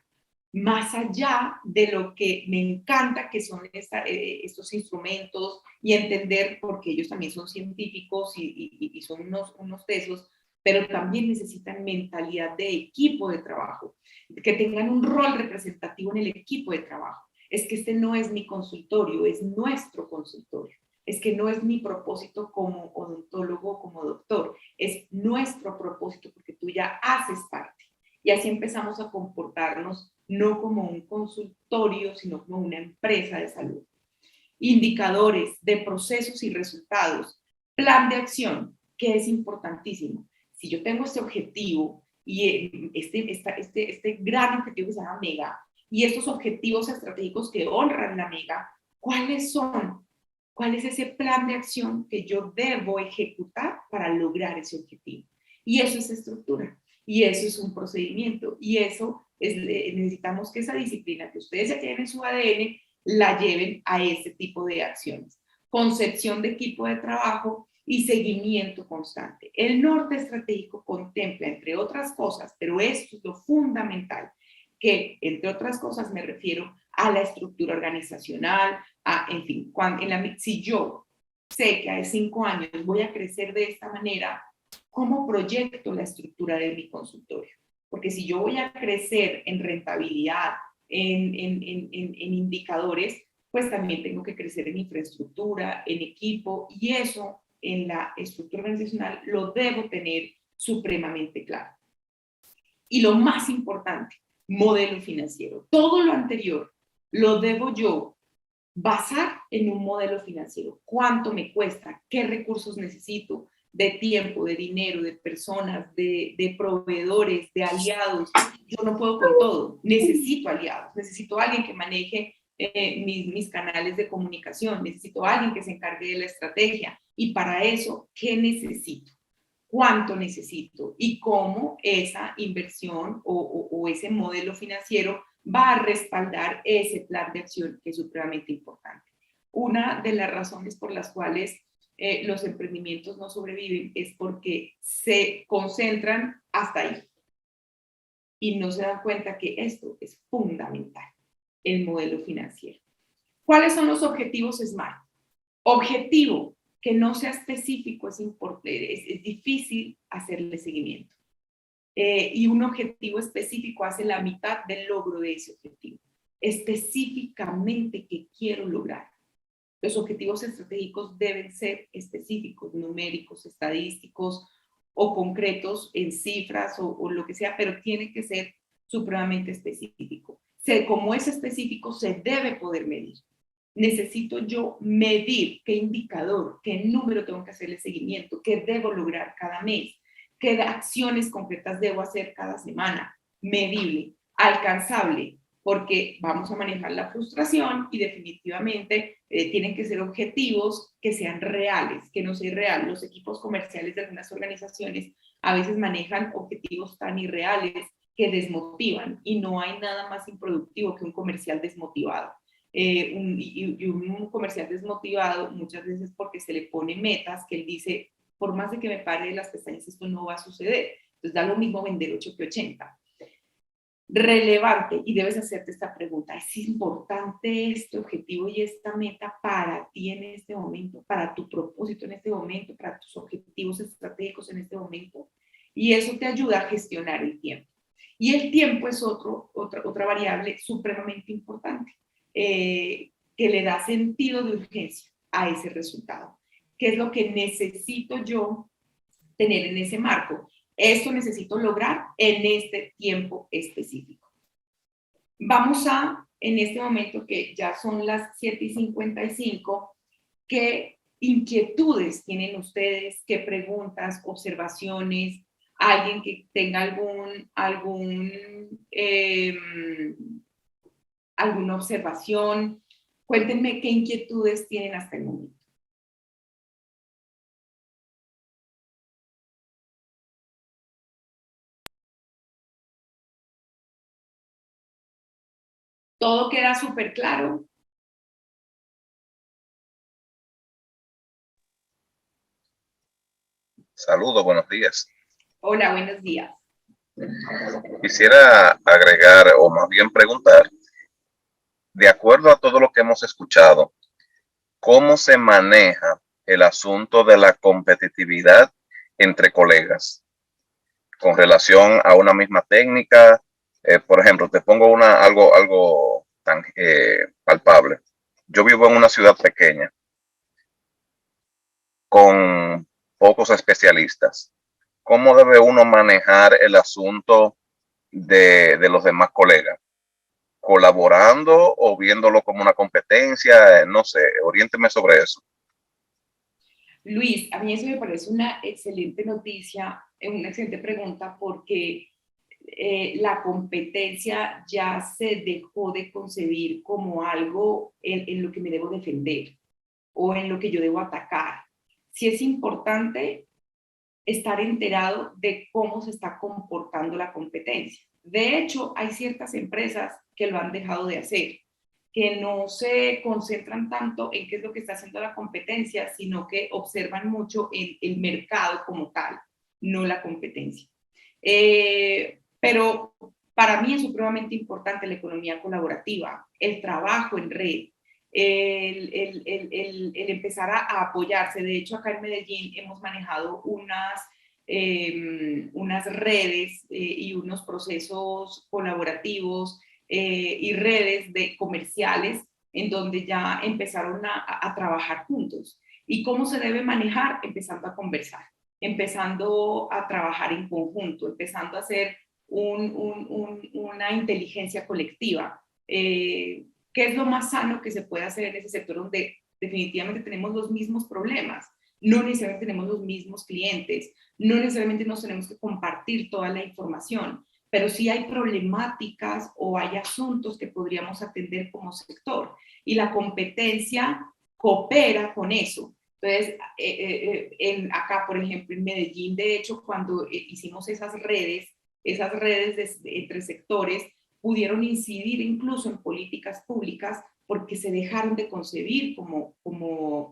Speaker 2: más allá de lo que me encanta que son estos instrumentos y entender, porque ellos también son científicos y son unos tesos, pero también necesitan mentalidad de equipo de trabajo, que tengan un rol representativo en el equipo de trabajo. Es que este no es mi consultorio, es nuestro consultorio. Es que no es mi propósito como odontólogo, como doctor, es nuestro propósito porque tú ya haces parte. Y así empezamos a comportarnos no como un consultorio, sino como una empresa de salud. Indicadores de procesos y resultados. Plan de acción, que es importantísimo. Si yo tengo este objetivo y este gran objetivo que se llama MEGA, y estos objetivos estratégicos que honran la MEGA, ¿cuáles son? ¿Cuál es ese plan de acción que yo debo ejecutar para lograr ese objetivo? Y eso es estructura, y eso es un procedimiento, y eso es, necesitamos que esa disciplina que ustedes ya tienen en su ADN, la lleven a ese tipo de acciones. Concepción de equipo de trabajo y seguimiento constante. El norte estratégico contempla, entre otras cosas, pero esto es lo fundamental, que entre otras cosas me refiero a la estructura organizacional, en fin, si yo sé que a 5 años voy a crecer de esta manera, ¿cómo proyecto la estructura de mi consultorio? Porque si yo voy a crecer en rentabilidad, en indicadores, pues también tengo que crecer en infraestructura, en equipo, y eso en la estructura organizacional lo debo tener supremamente claro. Y lo más importante, modelo financiero. Todo lo anterior lo debo yo basar en un modelo financiero. ¿Cuánto me cuesta? ¿Qué recursos necesito? De tiempo, de dinero, de personas, de proveedores, de aliados. Yo no puedo con todo. Necesito aliados. Necesito a alguien que maneje mis canales de comunicación. Necesito a alguien que se encargue de la estrategia. Y para eso, ¿qué necesito? ¿Cuánto necesito? Y cómo esa inversión o ese modelo financiero va a respaldar ese plan de acción que es supremamente importante. Una de las razones por las cuales los emprendimientos no sobreviven es porque se concentran hasta ahí y no se dan cuenta que esto es fundamental, el modelo financiero. ¿Cuáles son los objetivos SMART? Objetivo que no sea específico es difícil hacerle seguimiento. Y un objetivo específico hace la mitad del logro de ese objetivo. Específicamente, ¿qué quiero lograr? Los objetivos estratégicos deben ser específicos, numéricos, estadísticos o concretos en cifras o lo que sea, pero tiene que ser supremamente específico. Como es específico, se debe poder medir. Necesito yo medir qué indicador, qué número tengo que hacerle seguimiento, qué debo lograr cada mes, qué acciones concretas debo hacer cada semana, medible, alcanzable, porque vamos a manejar la frustración y definitivamente tienen que ser objetivos que sean reales, que no sea irreal. Los equipos comerciales de algunas organizaciones a veces manejan objetivos tan irreales que desmotivan y no hay nada más improductivo que un comercial desmotivado. Un comercial desmotivado muchas veces porque se le pone metas que él dice, por más de que me pare de las pestañas, esto no va a suceder. Entonces da lo mismo vender 8 que 80. Relevante, y debes hacerte esta pregunta, ¿es importante este objetivo y esta meta para ti en este momento, para tu propósito en este momento, para tus objetivos estratégicos en este momento? Y eso te ayuda a gestionar el tiempo. Y el tiempo es otra variable supremamente importante, que le da sentido de urgencia a ese resultado. ¿Qué es lo que necesito yo tener en ese marco? Esto necesito lograr en este tiempo específico. Vamos en este momento que ya son las 7:55, ¿qué inquietudes tienen ustedes? ¿Qué preguntas, observaciones? alguien que tenga alguna observación. Cuéntenme qué inquietudes tienen hasta el momento. ¿Todo queda súper claro?
Speaker 5: Saludos, buenos días.
Speaker 2: Hola, buenos días.
Speaker 5: Quisiera agregar, o más bien preguntar, de acuerdo a todo lo que hemos escuchado, ¿cómo se maneja el asunto de la competitividad entre colegas con relación a una misma técnica? Por ejemplo, te pongo algo tan palpable. Yo vivo en una ciudad pequeña con pocos especialistas. ¿Cómo debe uno manejar el asunto de los demás colegas? ¿Colaborando o viéndolo como una competencia? No sé, oriénteme sobre eso.
Speaker 2: Luis, a mí eso me parece una excelente noticia, una excelente pregunta, porque la competencia ya se dejó de concebir como algo en lo que me debo defender o en lo que yo debo atacar. Sí es importante estar enterado de cómo se está comportando la competencia. De hecho, hay ciertas empresas que lo han dejado de hacer, que no se concentran tanto en qué es lo que está haciendo la competencia, sino que observan mucho el mercado como tal, no la competencia. Pero para mí es supremamente importante la economía colaborativa, el trabajo en red, el empezar a apoyarse. De hecho, acá en Medellín hemos manejado unas redes y unos procesos colaborativos y redes de comerciales en donde ya empezaron a trabajar juntos. ¿Y cómo se debe manejar? Empezando a conversar, empezando a trabajar en conjunto, empezando a hacer una inteligencia colectiva. ¿Qué es lo más sano que se puede hacer en ese sector donde definitivamente tenemos los mismos problemas? No necesariamente tenemos los mismos clientes, no necesariamente nos tenemos que compartir toda la información, pero sí hay problemáticas o hay asuntos que podríamos atender como sector y la competencia coopera con eso. Entonces, acá, por ejemplo, en Medellín, de hecho, cuando hicimos esas redes entre sectores, pudieron incidir incluso en políticas públicas porque se dejaron de concebir como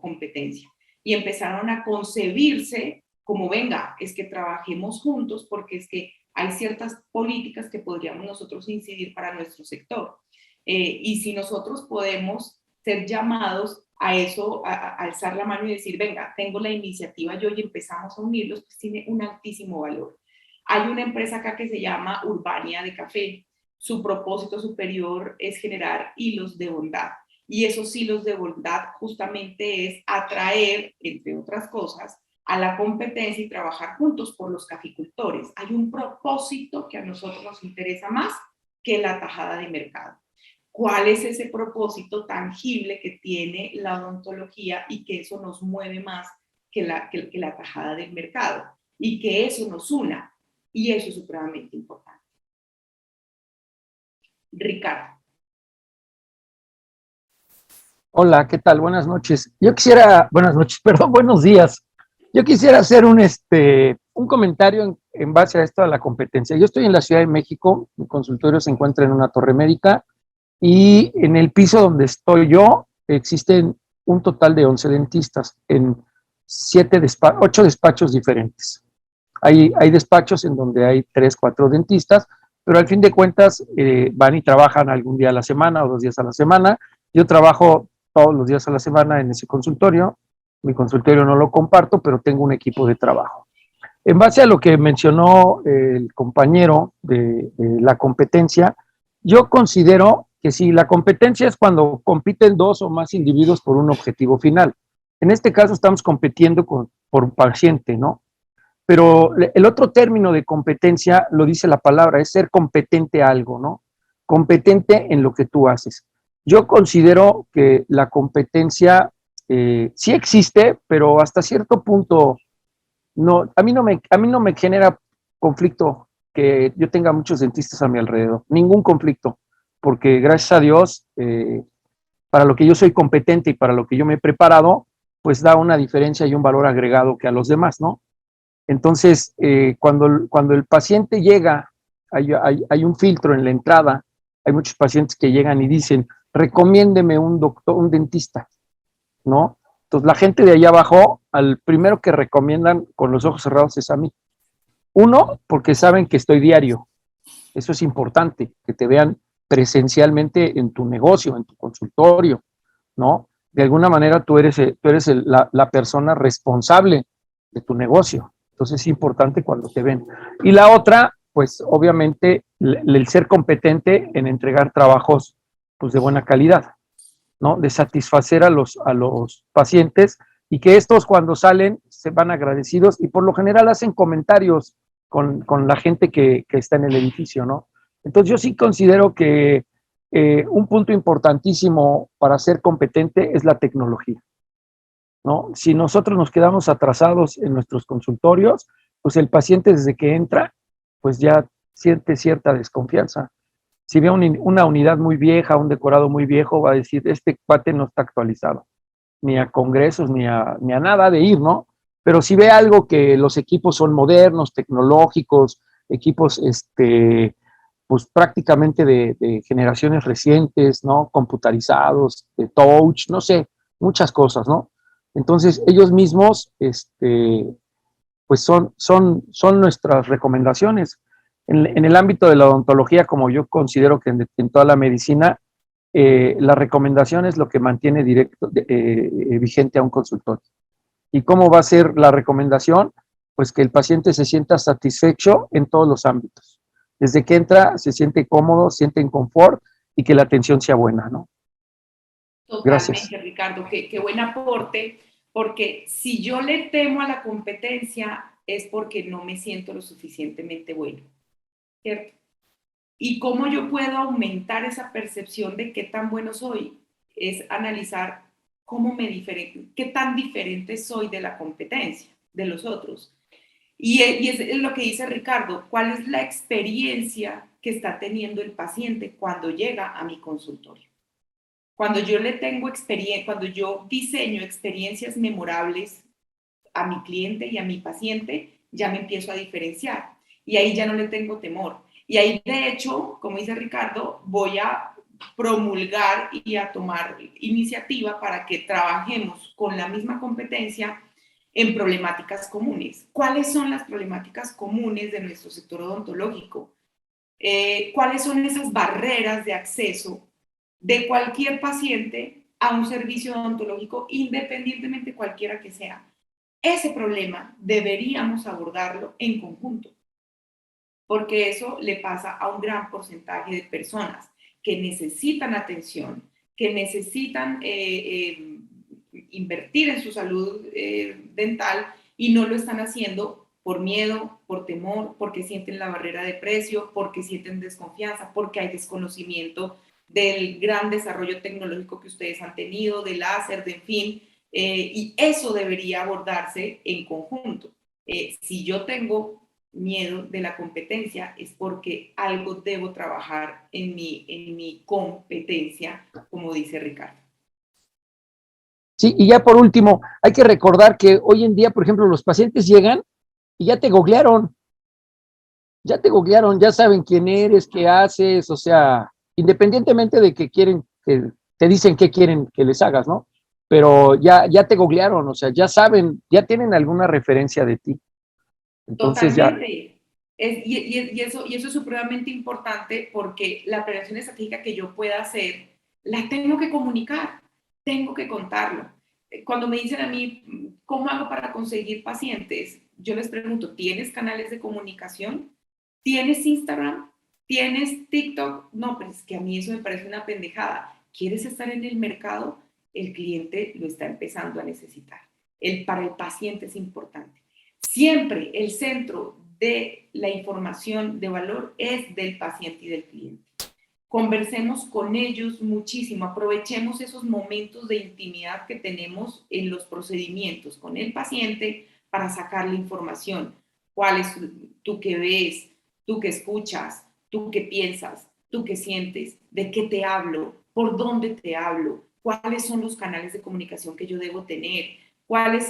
Speaker 2: competencia y empezaron a concebirse como, venga, es que trabajemos juntos porque es que hay ciertas políticas que podríamos nosotros incidir para nuestro sector. Y si nosotros podemos ser llamados a eso, a alzar la mano y decir, venga, tengo la iniciativa yo y empezamos a unirlos, pues tiene un altísimo valor. Hay una empresa acá que se llama Urbania de Café. Su propósito superior es generar hilos de bondad. Y esos hilos de bondad justamente es atraer, entre otras cosas, a la competencia y trabajar juntos por los caficultores. Hay un propósito que a nosotros nos interesa más que la tajada de mercado. ¿Cuál es ese propósito tangible que tiene la odontología y que eso nos mueve más que la tajada del mercado? Y que eso nos una. Y eso es supremamente importante. Ricardo.
Speaker 6: Hola, ¿qué tal? Buenas noches. Buenas noches, perdón, buenos días. Yo quisiera hacer un comentario en base a esto de la competencia. Yo estoy en la Ciudad de México, mi consultorio se encuentra en una torre médica y en el piso donde estoy yo existen un total de 11 dentistas en 8 despachos diferentes. Hay despachos en donde hay 3, 4 dentistas, pero al fin de cuentas van y trabajan algún día a la semana o 2 días a la semana. Yo trabajo todos los días a la semana en ese consultorio. Mi consultorio no lo comparto, pero tengo un equipo de trabajo. En base a lo que mencionó el compañero de la competencia, yo considero que sí, la competencia es cuando compiten 2 o más individuos por un objetivo final. En este caso estamos compitiendo por un paciente, ¿no? Pero el otro término de competencia lo dice la palabra, es ser competente a algo, ¿no? Competente en lo que tú haces. Yo considero que la competencia sí existe, pero hasta cierto punto a mí no me genera conflicto que yo tenga muchos dentistas a mi alrededor, ningún conflicto, porque gracias a Dios, para lo que yo soy competente y para lo que yo me he preparado, pues da una diferencia y un valor agregado que a los demás, ¿no? Entonces, cuando el paciente llega, hay un filtro en la entrada, hay muchos pacientes que llegan y dicen, recomiéndeme un doctor, un dentista, ¿no? Entonces, la gente de allá abajo, al primero que recomiendan con los ojos cerrados es a mí. Uno, porque saben que estoy diario. Eso es importante, que te vean presencialmente en tu negocio, en tu consultorio, ¿no? De alguna manera tú eres la persona responsable de tu negocio. Entonces es importante cuando te ven. Y la otra, pues obviamente el ser competente en entregar trabajos pues, de buena calidad, ¿no? De satisfacer a los pacientes y que estos cuando salen se van agradecidos y por lo general hacen comentarios con la gente que está en el edificio, ¿no? Entonces yo sí considero que un punto importantísimo para ser competente es la tecnología, ¿no? Si nosotros nos quedamos atrasados en nuestros consultorios, pues el paciente desde que entra, pues ya siente cierta desconfianza. Si ve una unidad muy vieja, un decorado muy viejo, va a decir, este cuate no está actualizado, ni a congresos, ni a nada de ir, ¿no? Pero si ve algo que los equipos son modernos, tecnológicos, equipos, pues prácticamente de generaciones recientes, ¿no? Computarizados, de touch, no sé, muchas cosas, ¿no? Entonces, ellos mismos, pues son nuestras recomendaciones. En el ámbito de la odontología, como yo considero que en toda la medicina, la recomendación es lo que mantiene vigente a un consultorio. ¿Y cómo va a ser la recomendación? Pues que el paciente se sienta satisfecho en todos los ámbitos. Desde que entra, se siente cómodo, siente en confort y que la atención sea buena, ¿no?
Speaker 2: Totalmente,
Speaker 6: Gracias.
Speaker 2: Ricardo, qué buen aporte, porque si yo le temo a la competencia es porque no me siento lo suficientemente bueno, ¿cierto? Y cómo yo puedo aumentar esa percepción de qué tan bueno soy es analizar qué tan diferente soy de la competencia, de los otros. Y es lo que dice Ricardo, ¿cuál es la experiencia que está teniendo el paciente cuando llega a mi consultorio? Cuando yo cuando yo diseño experiencias memorables a mi cliente y a mi paciente, ya me empiezo a diferenciar y ahí ya no le tengo temor. Y ahí, de hecho, como dice Ricardo, voy a promulgar y a tomar iniciativa para que trabajemos con la misma competencia en problemáticas comunes. ¿Cuáles son las problemáticas comunes de nuestro sector odontológico? ¿Cuáles son esas barreras de acceso de cualquier paciente a un servicio odontológico, independientemente cualquiera que sea? Ese problema deberíamos abordarlo en conjunto, porque eso le pasa a un gran porcentaje de personas que necesitan atención, que necesitan invertir en su salud dental y no lo están haciendo por miedo, por temor, porque sienten la barrera de precio, porque sienten desconfianza, porque hay desconocimiento del gran desarrollo tecnológico que ustedes han tenido, del láser, de en fin, y eso debería abordarse en conjunto. Si yo tengo miedo de la competencia es porque algo debo trabajar en mi competencia, como dice Ricardo.
Speaker 6: Sí, y ya por último, hay que recordar que hoy en día, por ejemplo, los pacientes llegan y ya te googlearon, ya saben quién eres, qué haces, o sea, independientemente de que quieren, que te dicen qué quieren que les hagas, ¿no? Pero ya te googlearon, o sea, ya saben, ya tienen alguna referencia de ti. Entonces
Speaker 2: totalmente. Y eso es supremamente importante porque la prevención estratégica que yo pueda hacer, la tengo que comunicar, tengo que contarlo. Cuando me dicen a mí, ¿cómo hago para conseguir pacientes? Yo les pregunto, ¿tienes canales de comunicación? ¿Tienes Instagram? ¿Tienes TikTok? No, pero es que a mí eso me parece una pendejada. ¿Quieres estar en el mercado? El cliente lo está empezando a necesitar. Para el paciente es importante. Siempre el centro de la información de valor es del paciente y del cliente. Conversemos con ellos muchísimo, aprovechemos esos momentos de intimidad que tenemos en los procedimientos con el paciente para sacarle información. ¿Cuál es tú que ves, tú que escuchas, tú que piensas, tú que sientes? ¿De qué te hablo? ¿Por dónde te hablo? ¿Cuáles son los canales de comunicación que yo debo tener? Las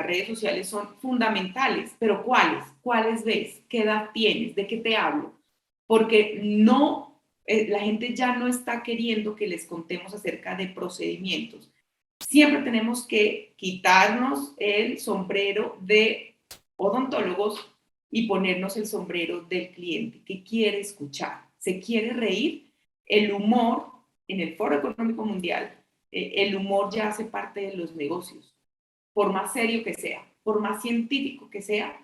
Speaker 2: redes sociales son fundamentales, pero ¿cuáles? ¿Cuáles ves? ¿Qué edad tienes? ¿De qué te hablo? Porque no, la gente ya no está queriendo que les contemos acerca de procedimientos. Siempre tenemos que quitarnos el sombrero de odontólogos y ponernos el sombrero del cliente que quiere escuchar, se quiere reír. El humor en el Foro Económico Mundial, el humor ya hace parte de los negocios. Por más serio que sea, por más científico que sea,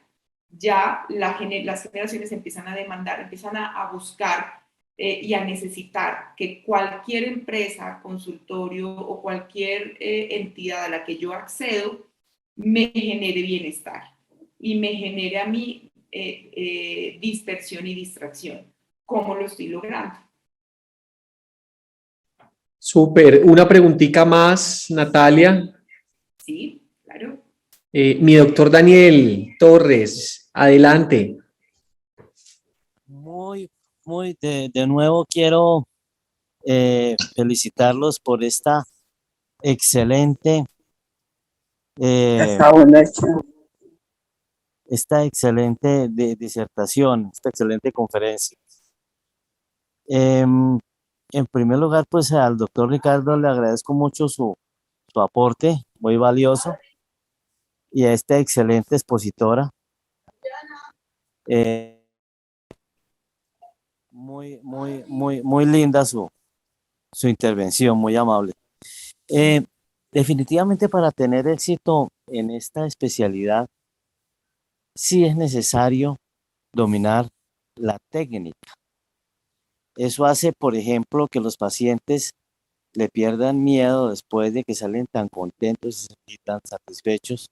Speaker 2: ya las generaciones empiezan a demandar, empiezan a buscar y a necesitar que cualquier empresa, consultorio o cualquier entidad a la que yo accedo me genere bienestar y me genere a mí dispersión y distracción. ¿Cómo lo estoy logrando?
Speaker 1: Súper. Una preguntita más, Natalia.
Speaker 2: Sí, claro.
Speaker 1: Mi doctor Daniel Torres, adelante.
Speaker 7: De nuevo quiero felicitarlos por esta excelente, disertación, esta excelente conferencia. En primer lugar, pues al doctor Ricardo le agradezco mucho su aporte, muy valioso, y a esta excelente expositora. Muy linda su intervención, muy amable. Definitivamente para tener éxito en esta especialidad, sí es necesario dominar la técnica. Eso hace, por ejemplo, que los pacientes le pierdan miedo después de que salen tan contentos y tan satisfechos.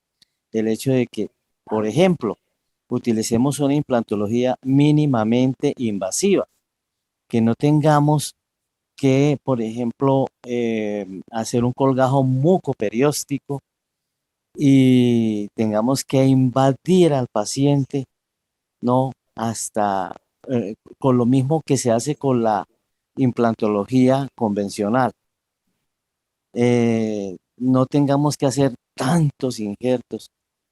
Speaker 7: El hecho de que, por ejemplo, utilicemos una implantología mínimamente invasiva, que no tengamos que, por ejemplo, hacer un colgajo mucoperióstico y tengamos que invadir al paciente, ¿no? Hasta con lo mismo que se hace con la implantología convencional. No tengamos que hacer tantos injertos,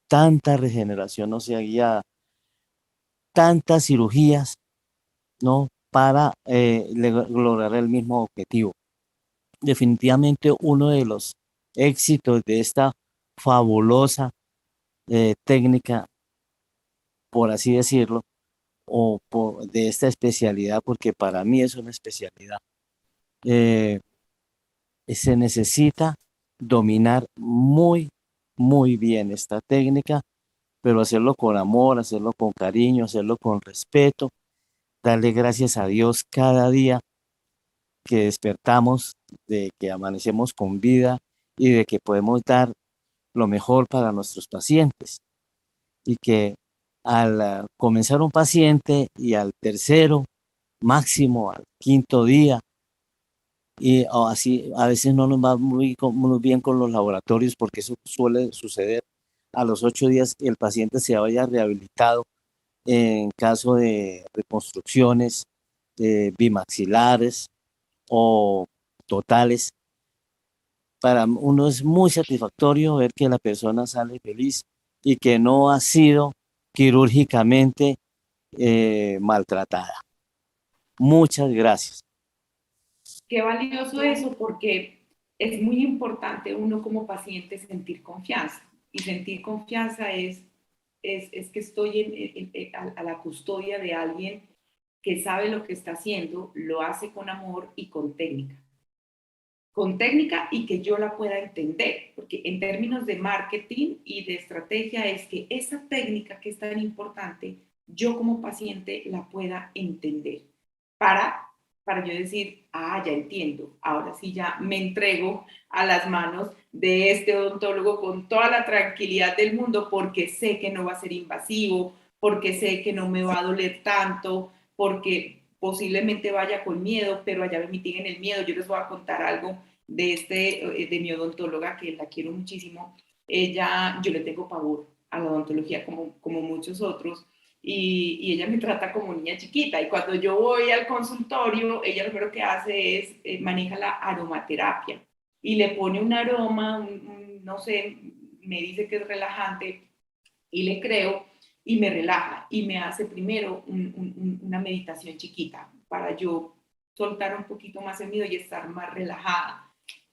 Speaker 7: tanta regeneración no sea guiada, tantas cirugías, ¿no? Para lograr el mismo objetivo. Definitivamente uno de los éxitos de esta fabulosa técnica, por así decirlo, de esta especialidad, porque para mí es una especialidad, se necesita dominar muy bien esta técnica, pero hacerlo con amor, hacerlo con cariño, hacerlo con respeto, darle gracias a Dios cada día que despertamos, de que amanecemos con vida y de que podemos dar lo mejor para nuestros pacientes. Y que al comenzar un paciente y al tercero, máximo al quinto día, y así a veces no nos va muy bien con los laboratorios, porque eso suele suceder. A los 8 días el paciente se vaya rehabilitado en caso de reconstrucciones bimaxilares o totales. Para uno es muy satisfactorio ver que la persona sale feliz y que no ha sido quirúrgicamente maltratada. Muchas gracias.
Speaker 2: Qué valioso eso, porque es muy importante uno como paciente sentir confianza. Y sentir confianza es que estoy a la custodia de alguien que sabe lo que está haciendo, lo hace con amor y con técnica. Con técnica y que yo la pueda entender, porque en términos de marketing y de estrategia es que esa técnica que es tan importante, yo como paciente la pueda entender para yo decir, ya entiendo, ahora sí ya me entrego a las manos de este odontólogo con toda la tranquilidad del mundo, porque sé que no va a ser invasivo, porque sé que no me va a doler tanto, porque posiblemente vaya con miedo, pero allá me mitiguen el miedo. Yo les voy a contar algo de mi odontóloga, que la quiero muchísimo. Yo le tengo pavor a la odontología como muchos otros, y ella me trata como niña chiquita, y cuando yo voy al consultorio, ella lo primero que hace es maneja la aromaterapia, y le pone un aroma, no sé, me dice que es relajante, y le creo, y me relaja, y me hace primero una meditación chiquita, para yo soltar un poquito más el miedo y estar más relajada.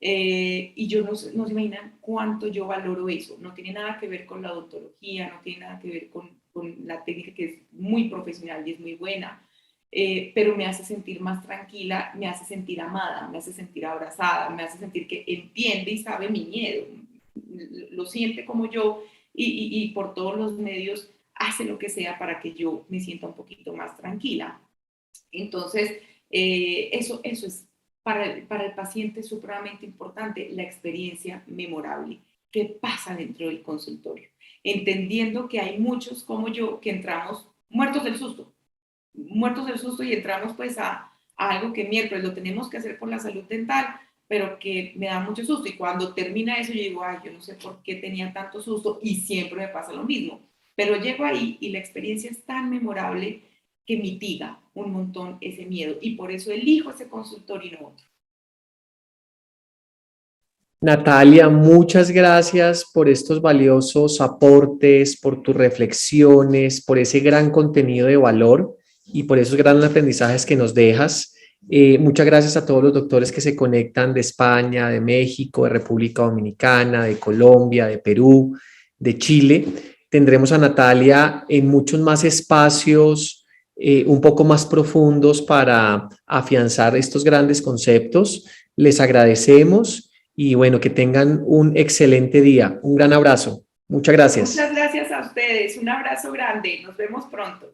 Speaker 2: Y yo no se imaginan cuánto yo valoro eso. No tiene nada que ver con la odontología, no tiene nada que ver con la técnica, que es muy profesional y es muy buena, pero me hace sentir más tranquila, me hace sentir amada, me hace sentir abrazada, me hace sentir que entiende y sabe mi miedo, lo siente como yo, y por todos los medios hace lo que sea para que yo me sienta un poquito más tranquila. Entonces, eso es para el paciente supremamente importante, la experiencia memorable. ¿Qué pasa dentro del consultorio? Entendiendo que hay muchos como yo que entramos muertos del susto y entramos pues a algo que miércoles lo tenemos que hacer por la salud dental, pero que me da mucho susto, y cuando termina eso yo digo, ay, yo no sé por qué tenía tanto susto, y siempre me pasa lo mismo, pero llego ahí y la experiencia es tan memorable que mitiga un montón ese miedo, y por eso elijo ese consultorio y no otro.
Speaker 1: Natalia, muchas gracias por estos valiosos aportes, por tus reflexiones, por ese gran contenido de valor y por esos grandes aprendizajes que nos dejas. Muchas gracias a todos los doctores que se conectan de España, de México, de República Dominicana, de Colombia, de Perú, de Chile. Tendremos a Natalia en muchos más espacios un poco más profundos para afianzar estos grandes conceptos. Les agradecemos. Y bueno, que tengan un excelente día. Un gran abrazo. Muchas gracias.
Speaker 2: Muchas gracias a ustedes. Un abrazo grande. Nos vemos pronto.